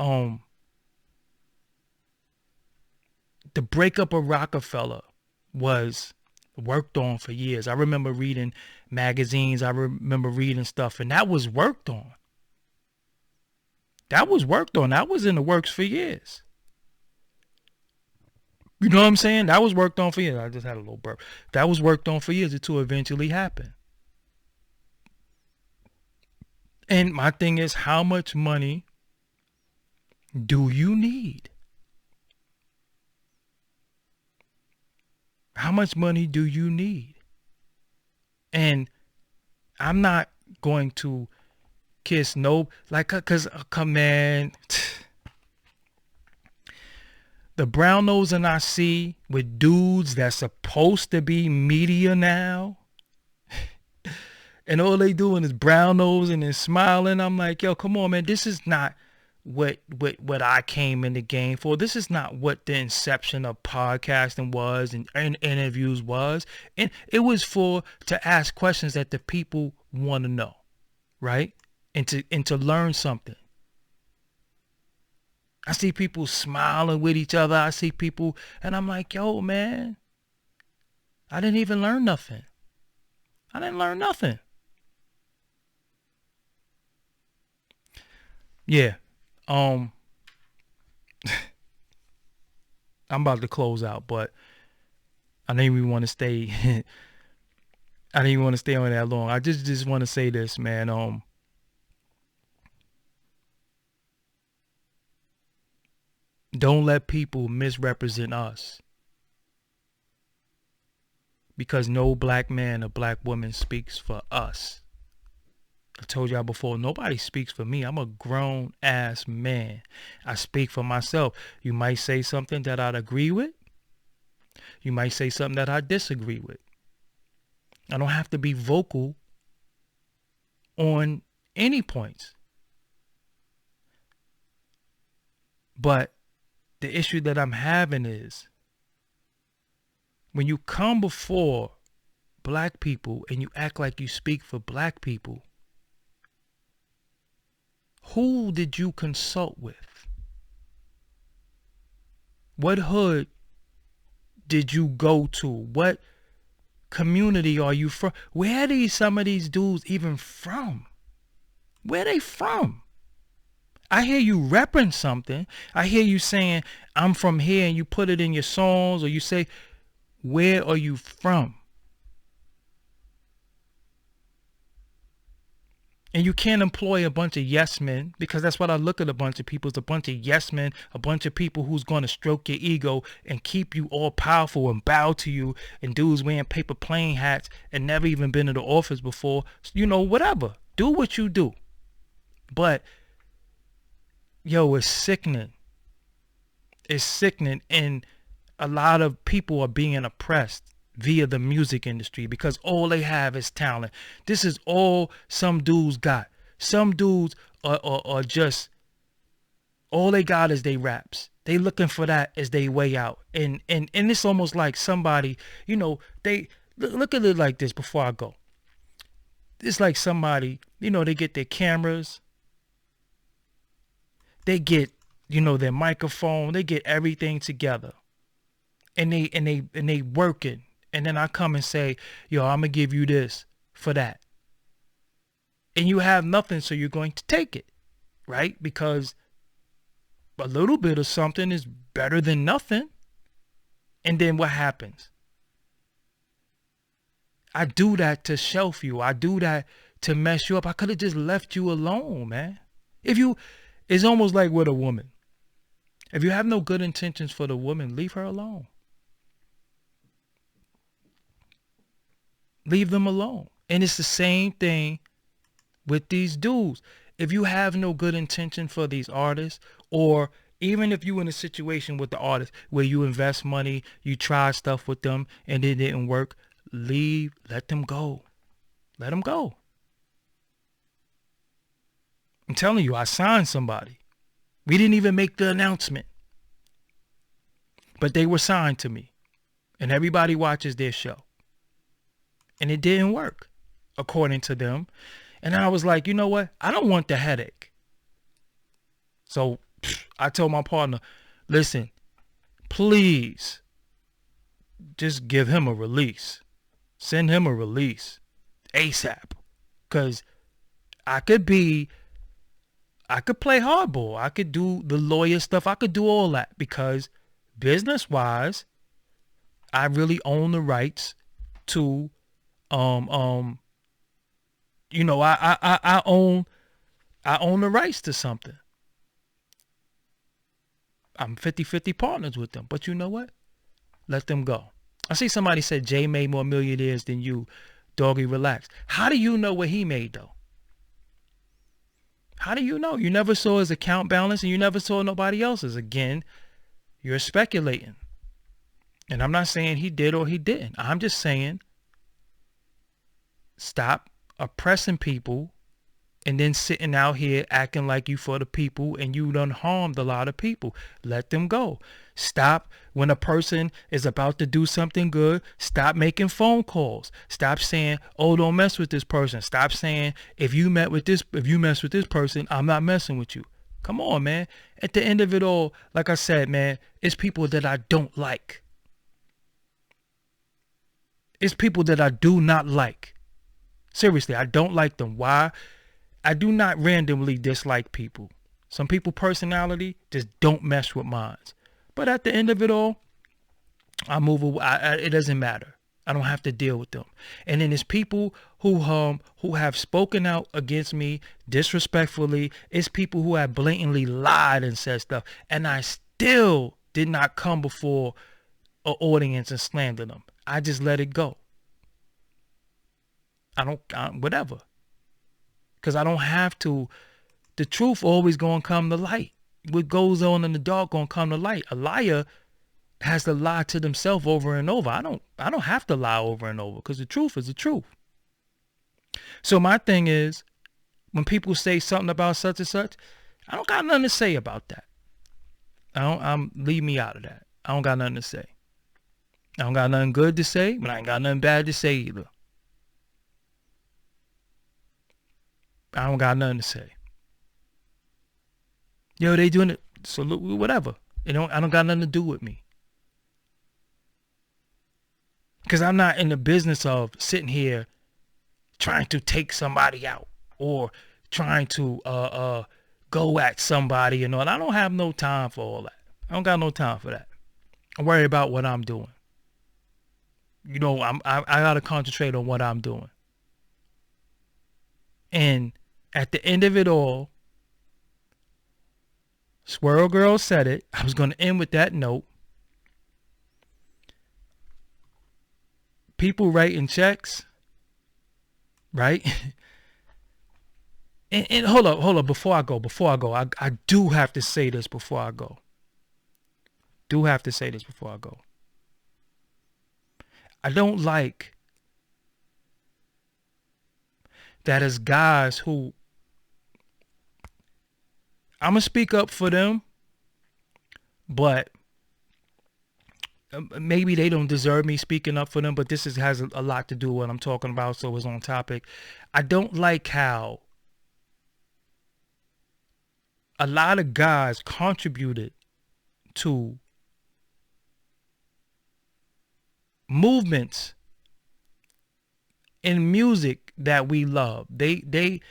the breakup of Rockefeller was worked on for years. I remember reading magazines, I remember reading stuff, and that was worked on. That was worked on. That was in the works for years. You know what I'm saying? That was worked on for years. I just had a little burp. That was worked on for years to eventually happen. And my thing is, how much money do you need? How much money do you need? And I'm not going to kiss no, like, cause come on, the brown nosing I see with dudes that's supposed to be media now, and all they doing is brown nosing and smiling. I'm like, yo, come on, man. This is not what I came in the game for. This is not what the inception of podcasting was and interviews was. And it was to ask questions that the people want to know, right? And to learn something. I see people smiling with each other. I see people, and I'm like, yo, man, I didn't even learn nothing. I didn't learn nothing. Yeah. I'm about to close out, but I didn't even want to stay. I didn't even want to stay on that long. I just want to say this, man. Don't let people misrepresent us, because no black man or black woman speaks for us. I told y'all before, nobody speaks for me. I'm a grown ass man. I speak for myself. You might say something that I'd agree with. You might say something that I disagree with. I don't have to be vocal on any points. But the issue that I'm having is, when you come before black people and you act like you speak for black people, who did you consult with? What hood did you go to? What community are you from? Where are some of these dudes even from? Where they from? I hear you repping something. I hear you saying, I'm from here, and you put it in your songs, or you say, where are you from? And you can't employ a bunch of yes men, because that's what I look at a bunch of people. It's a bunch of yes men, a bunch of people who's going to stroke your ego and keep you all powerful and bow to you, and dudes wearing paper plane hats and never even been in the office before. Whatever. Do what you do. But, yo, it's sickening. It's sickening. And a lot of people are being oppressed via the music industry, because all they have is talent. This is all some dudes got. Some dudes are just, all they got is they raps. They looking for that as they way out. And it's almost like somebody, they look at it like this before I go. It's like somebody, they get their cameras, they get, their microphone, they get everything together, and they working. And then I come and say, yo, I'm going to give you this for that. And you have nothing, so you're going to take it, right? Because a little bit of something is better than nothing. And then what happens? I do that to shelf you. I do that to mess you up. I could have just left you alone, man. It's almost like with a woman. If you have no good intentions for the woman, leave her alone. Leave them alone. And it's the same thing with these dudes. If you have no good intention for these artists, or even if you're in a situation with the artist where you invest money, you try stuff with them and it didn't work, let them go. Let them go. I'm telling you, I signed somebody. We didn't even make the announcement, but they were signed to me, and everybody watches their show. and it didn't work according to them. And I was like, you know what? I don't want the headache. So I told my partner, listen, please just give him a release. Send him a release ASAP. Because I could play hardball. I could do the lawyer stuff. I could do all that because business wise, I really own the rights to, you know, I own the rights to something. I'm 50-50 partners with them. But you know what? Let them go. I see somebody said Jay made more millionaires than you. Doggy, relax. How do you know what he made though? How do you know? You never saw his account balance and you never saw nobody else's. Again, you're speculating. And I'm not saying he did or he didn't. I'm just saying stop oppressing people and then sitting out here acting like you for the people and you done harmed a lot of people. Let them go. Stop when a person is about to do something good. Stop making phone calls. Stop saying, oh, don't mess with this person. Stop saying, if you mess with this person, I'm not messing with you. Come on, man. At the end of it all, like I said, man, it's people that I don't like. It's people that I do not like. Seriously, I don't like them. Why? I do not randomly dislike people. Some people personality just don't mesh with mine. But at the end of it all, I move away. It doesn't matter. I don't have to deal with them. And then there's people who have spoken out against me disrespectfully. It's people who have blatantly lied and said stuff. And I still did not come before an audience and slander them. I just let it go. Whatever. Because I don't have to. The truth always gonna come to light. What goes on in the dark gonna come to light. A liar has to lie to themselves over and over. I don't have to lie over and over because the truth is the truth. So my thing is, when people say something about such and such, I don't got nothing to say about that. Leave me out of that. I don't got nothing to say. I don't got nothing good to say, but I ain't got nothing bad to say either. I don't got nothing to say. Yo, they doing it. Salute, whatever. I don't got nothing to do with me. Because I'm not in the business of sitting here trying to take somebody out or trying to go at somebody and all. I don't have no time for all that. I don't got no time for that. I worry about what I'm doing. You know, I gotta concentrate on what I'm doing. And at the end of it all, Squirrel Girl said it. I was going to end with that note. People writing checks, right? and hold up. Before I go, I do have to say this before I go. I don't like that as guys who, I'm going to speak up for them, but maybe they don't deserve me speaking up for them, but this has a lot to do with what I'm talking about, so it's on topic. I don't like how a lot of guys contributed to movements in music that we love. They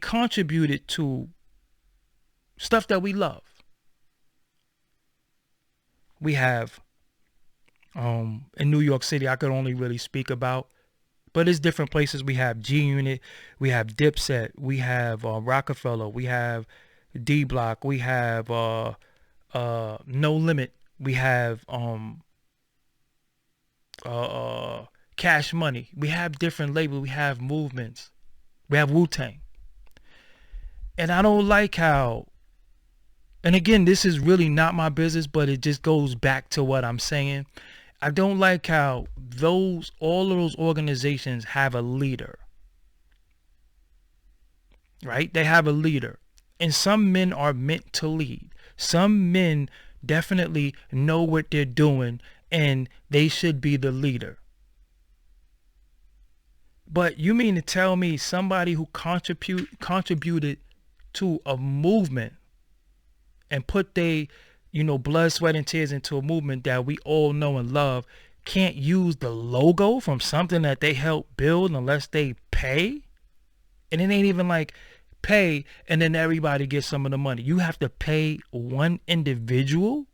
contributed to stuff that we love. We have in New York City, I could only really speak about, but it's different places. We have G Unit, we have Dipset, we have Rockefeller, we have D Block, we have No Limit, we have Cash Money. We have different labels, we have movements, we have Wu-Tang. And I don't like how, and again, this is really not my business, but it just goes back to what I'm saying. I don't like how all of those organizations have a leader, right? They have a leader, and some men are meant to lead. Some men definitely know what they're doing, and they should be the leader. But you mean to tell me somebody who contributed to a movement and put they, blood, sweat, and tears into a movement that we all know and love can't use the logo from something that they helped build unless they pay? And it ain't even like pay and then everybody gets some of the money. You have to pay one individual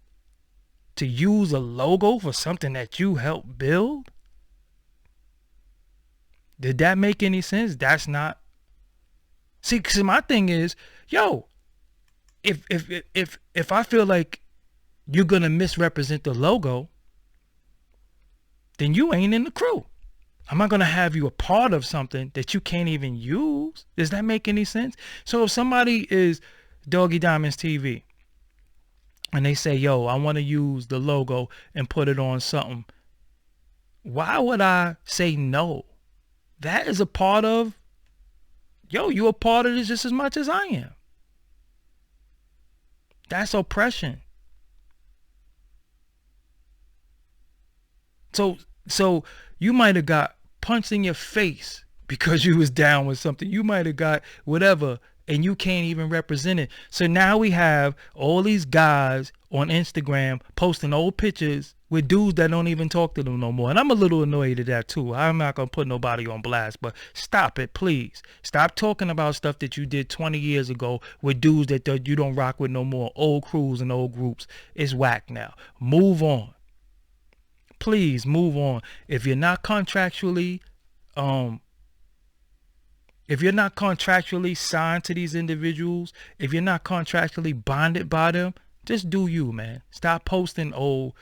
to use a logo for something that you helped build? Did that make any sense? That's not. See, because my thing is, yo, if I feel like you're gonna misrepresent the logo, then you ain't in the crew. I'm not gonna have you a part of something that you can't even use. Does that make any sense? So if somebody is Doggie Diamonds TV and they say, yo, I want to use the logo and put it on something, why would I say no? That is a part of, you a part of this just as much as I am. That's oppression. So you might have got punched in your face because you was down with something. You might have got whatever, and you can't even represent it. So now we have all these guys on Instagram posting old pictures with dudes that don't even talk to them no more. And I'm a little annoyed at that too. I'm not going to put nobody on blast, but stop it, please. Stop talking about stuff that you did 20 years ago with dudes that you don't rock with no more. Old crews and old groups. It's whack now. Move on. Please move on. If you're not contractually signed to these individuals, if you're not contractually bonded by them, just do you, man. Stop posting old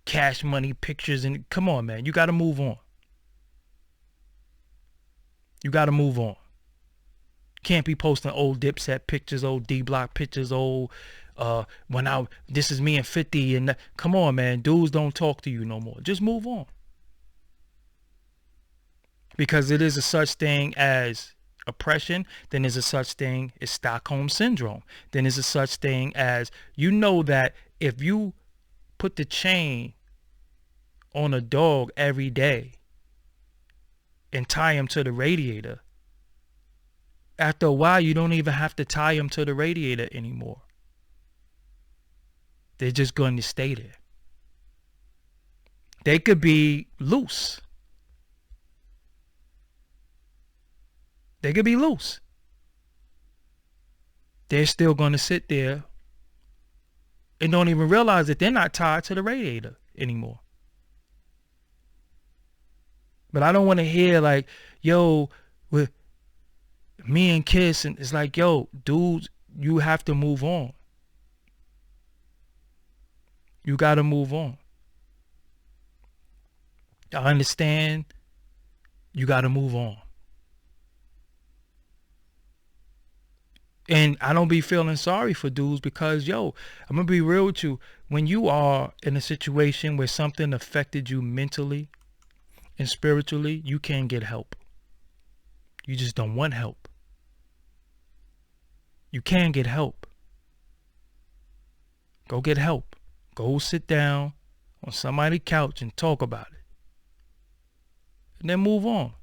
cash money pictures and come on, man. You got to move on. You got to move on. Can't be posting old Dipset pictures, old D-Block pictures, old this is me and 50 and come on, man. Dudes don't talk to you no more. Just move on. Because it is a such thing as oppression, then there's a such thing as Stockholm syndrome. Then there's a such thing as, that if you put the chain on a dog every day and tie him to the radiator, after a while you don't even have to tie him to the radiator anymore. They're just going to stay there. They could be loose. They could be loose. They're still going to sit there and don't even realize that they're not tied to the radiator anymore. But I don't want to hear like, with me and Kiss, and it's like, dudes, you have to move on. You got to move on. I understand. You got to move on. And I don't be feeling sorry for dudes because, I'm going to be real with you. When you are in a situation where something affected you mentally and spiritually, you can't get help. You just don't want help. You can get help. Go get help. Go sit down on somebody's couch and talk about it. And then move on.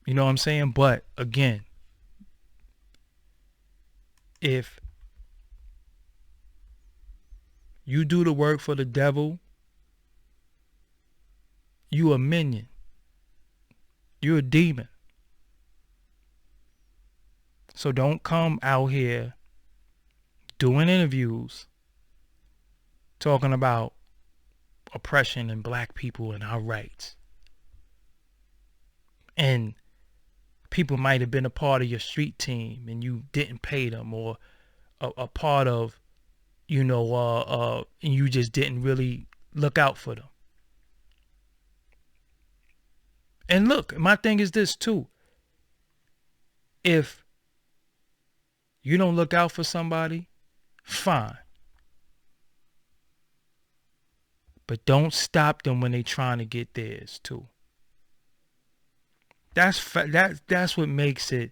You know what I'm saying? But again, if you do the work for the devil, you a minion. You're a demon. So don't come out here doing interviews talking about oppression and black people and our rights. And people might have been a part of your street team and you didn't pay them, or a part of, and you just didn't really look out for them. And look, my thing is this too. If you don't look out for somebody, fine. But don't stop them when they trying to get theirs too. That's what makes it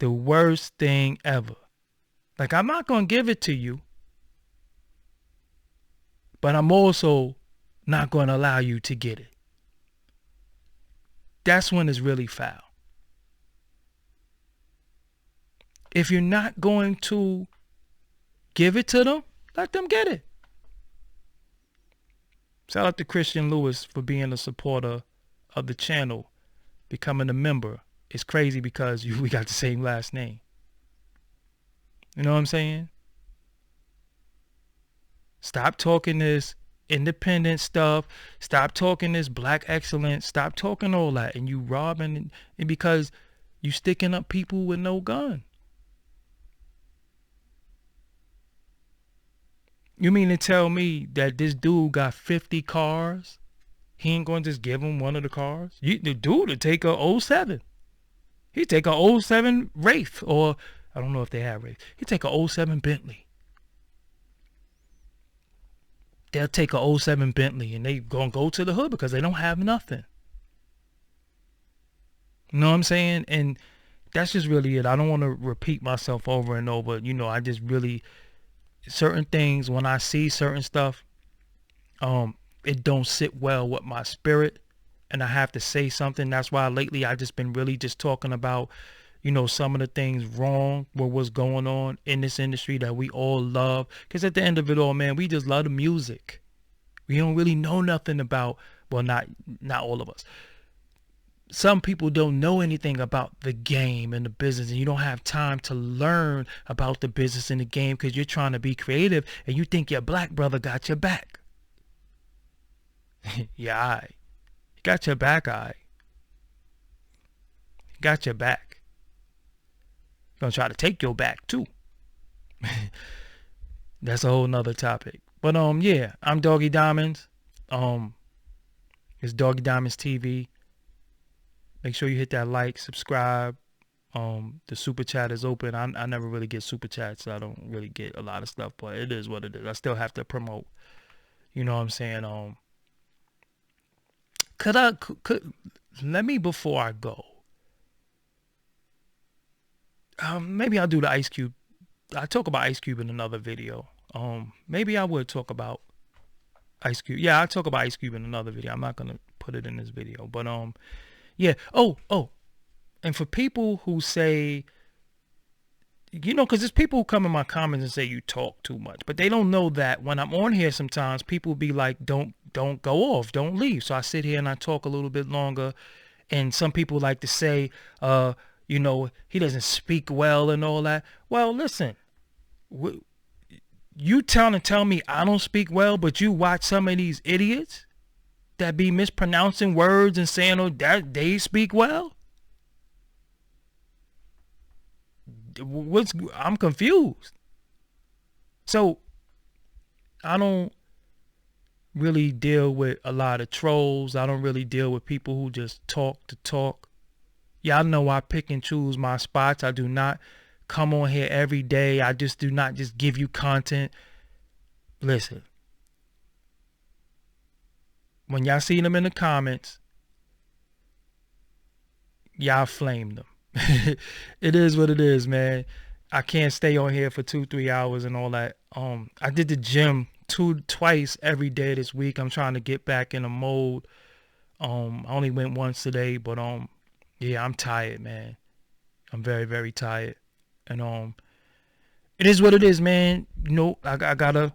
the worst thing ever. Like, I'm not going to give it to you, but I'm also not going to allow you to get it. That's when it's really foul. If you're not going to give it to them, let them get it. Shout out to Christian Lewis for being a supporter of the channel, becoming a member. It's crazy because we got the same last name. You know what I'm saying? Stop talking this independent stuff. Stop talking this black excellence. Stop talking all that. And you robbing, and because you sticking up people with no gun. You mean to tell me that this dude got 50 cars? He ain't going to just give him one of the cars? The dude would take a 07. He'd take a 07 Wraith, or I don't know if they have Wraith. He'd take a 07 Bentley. They'll take a 07 Bentley and they gonna go to the hood because they don't have nothing. You know what I'm saying? And that's just really it. I don't want to repeat myself over and over. You know, I just really, certain things, when I see certain stuff, it don't sit well with my spirit, and I have to say something. That's why lately I just been really just talking about, you know, some of the things wrong with what's going on in this industry that we all love. Because at the end of it all, man, we just love the music. We don't really know nothing about, well, not all of us. Some people don't know anything about the game and the business, and you don't have time to learn about the business and the game because you're trying to be creative and you think your black brother got your back. Yeah, all right. He got your back, all right. He got your back. He's gonna try to take your back too. That's a whole nother topic. But yeah, I'm Doggie Diamonds. It's Doggie Diamonds TV. Make sure you hit that like, subscribe. The super chat is open. I never really get super chats, so I don't really get a lot of stuff, but it is what it is. I still have to promote. You know what I'm saying? Could let me, before I go, maybe I'll do the Ice Cube. I talk about Ice Cube in another video. Maybe I would talk about Ice Cube. Yeah, I'll talk about Ice Cube in another video. I'm not gonna put it in this video, but yeah. Oh, and for people who say, you know, because there's people who come in my comments and say you talk too much, but they don't know that when I'm on here, sometimes people be like, don't go off, don't leave. So I sit here and I talk a little bit longer, and some people like to say, you know, he doesn't speak well and all that. Well, listen, you tell me I don't speak well, but you watch some of these idiots that be mispronouncing words and saying, oh, that they speak well. I'm confused. So I don't really deal with a lot of trolls. I don't really deal with people who just talk to talk. Yeah, I know I pick and choose my spots. I do not come on here every day. I just do not just give you content. Listen, when y'all see them in the comments, y'all flame them. It is what it is, man. I can't stay on here for 2-3 hours and all that. I did the gym twice every day this week. I'm trying to get back in a mode. I only went once today, but yeah, I'm tired, man. I'm very, very tired. And it is what it is, man. You know, I gotta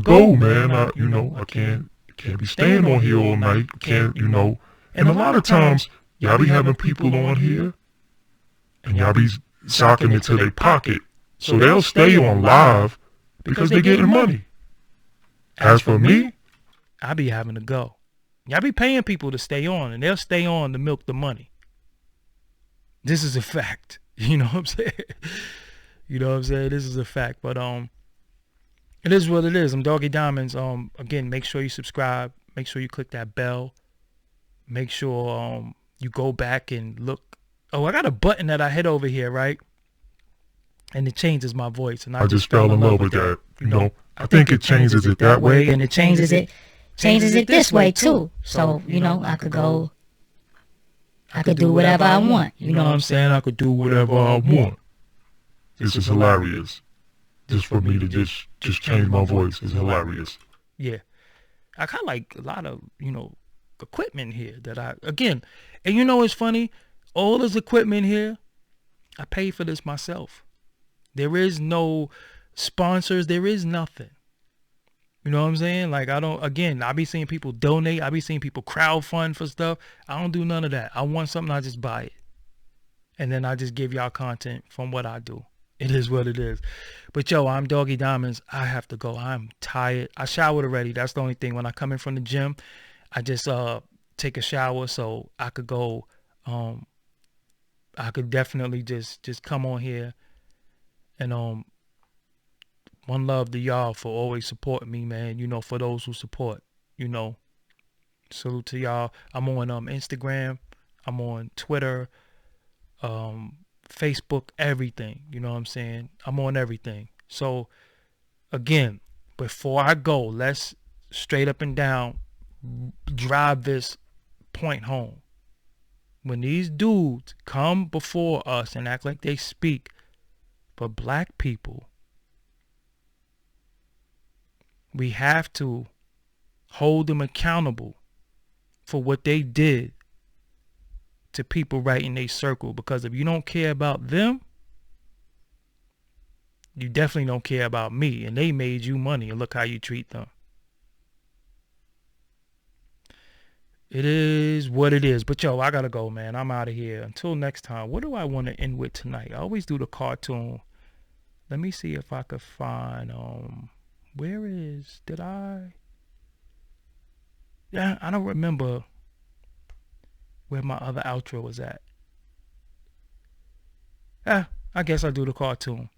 go, man. I can't be staying on here all night. Can't, you know. And a lot of times y'all be having people on here and y'all be socking it to their pocket. So they'll stay on live because they're getting money. As for me, I be having to go. Y'all be paying people to stay on, and they'll stay on to milk the money. This is a fact. You know what I'm saying? You know what I'm saying? This is a fact. But it is what it is. I'm Doggie Diamonds. Again, make sure you subscribe. Make sure you click that bell. Make sure you go back and look. Oh, I got a button that I hit over here, right? And it changes my voice. And I just fell in love with that. You know, I think it changes it that way, and it changes it this way too. So, you know, I could do whatever I want. You know what I'm saying? I could do whatever I want. This is hilarious. Just for me to just change my voice is hilarious. Yeah. I got like a lot of, equipment here that again, and it's funny, all this equipment here, I paid for this myself. There is no sponsors. There is nothing. You know what I'm saying? Like, I be seeing people donate. I be seeing people crowdfund for stuff. I don't do none of that. I want something, I just buy it. And then I just give y'all content from what I do. It is what it is. But yo, I'm Doggie Diamonds. I have to go. I'm tired. I showered already. That's the only thing. When I come in from the gym, I just take a shower so I could go. I could definitely just come on here and one love to y'all for always supporting me, man. For those who support, salute to y'all. I'm on Instagram. I'm on Twitter, Facebook, everything. You know what I'm saying? I'm on everything. So again, before I go, let's straight up and down drive this point home. When these dudes come before us and act like they speak for black people, we have to hold them accountable for what they did to people right in their circle. Because if you don't care about them, you definitely don't care about me. And they made you money, and look how you treat them. It is what it is. But yo, I gotta go, man. I'm out of here. Until next time. What do I want to end with tonight? I always do the cartoon. Let me see if I could find I don't remember where my other outro was at. I guess I'll do the cartoon.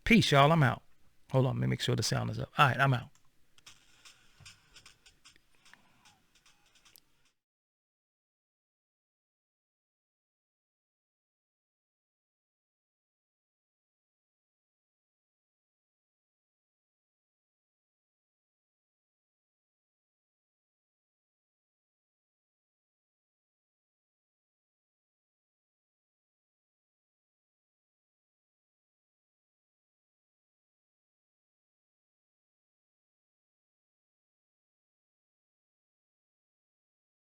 Peace, y'all. I'm out. Hold on, let me make sure the sound is up. All right, I'm out.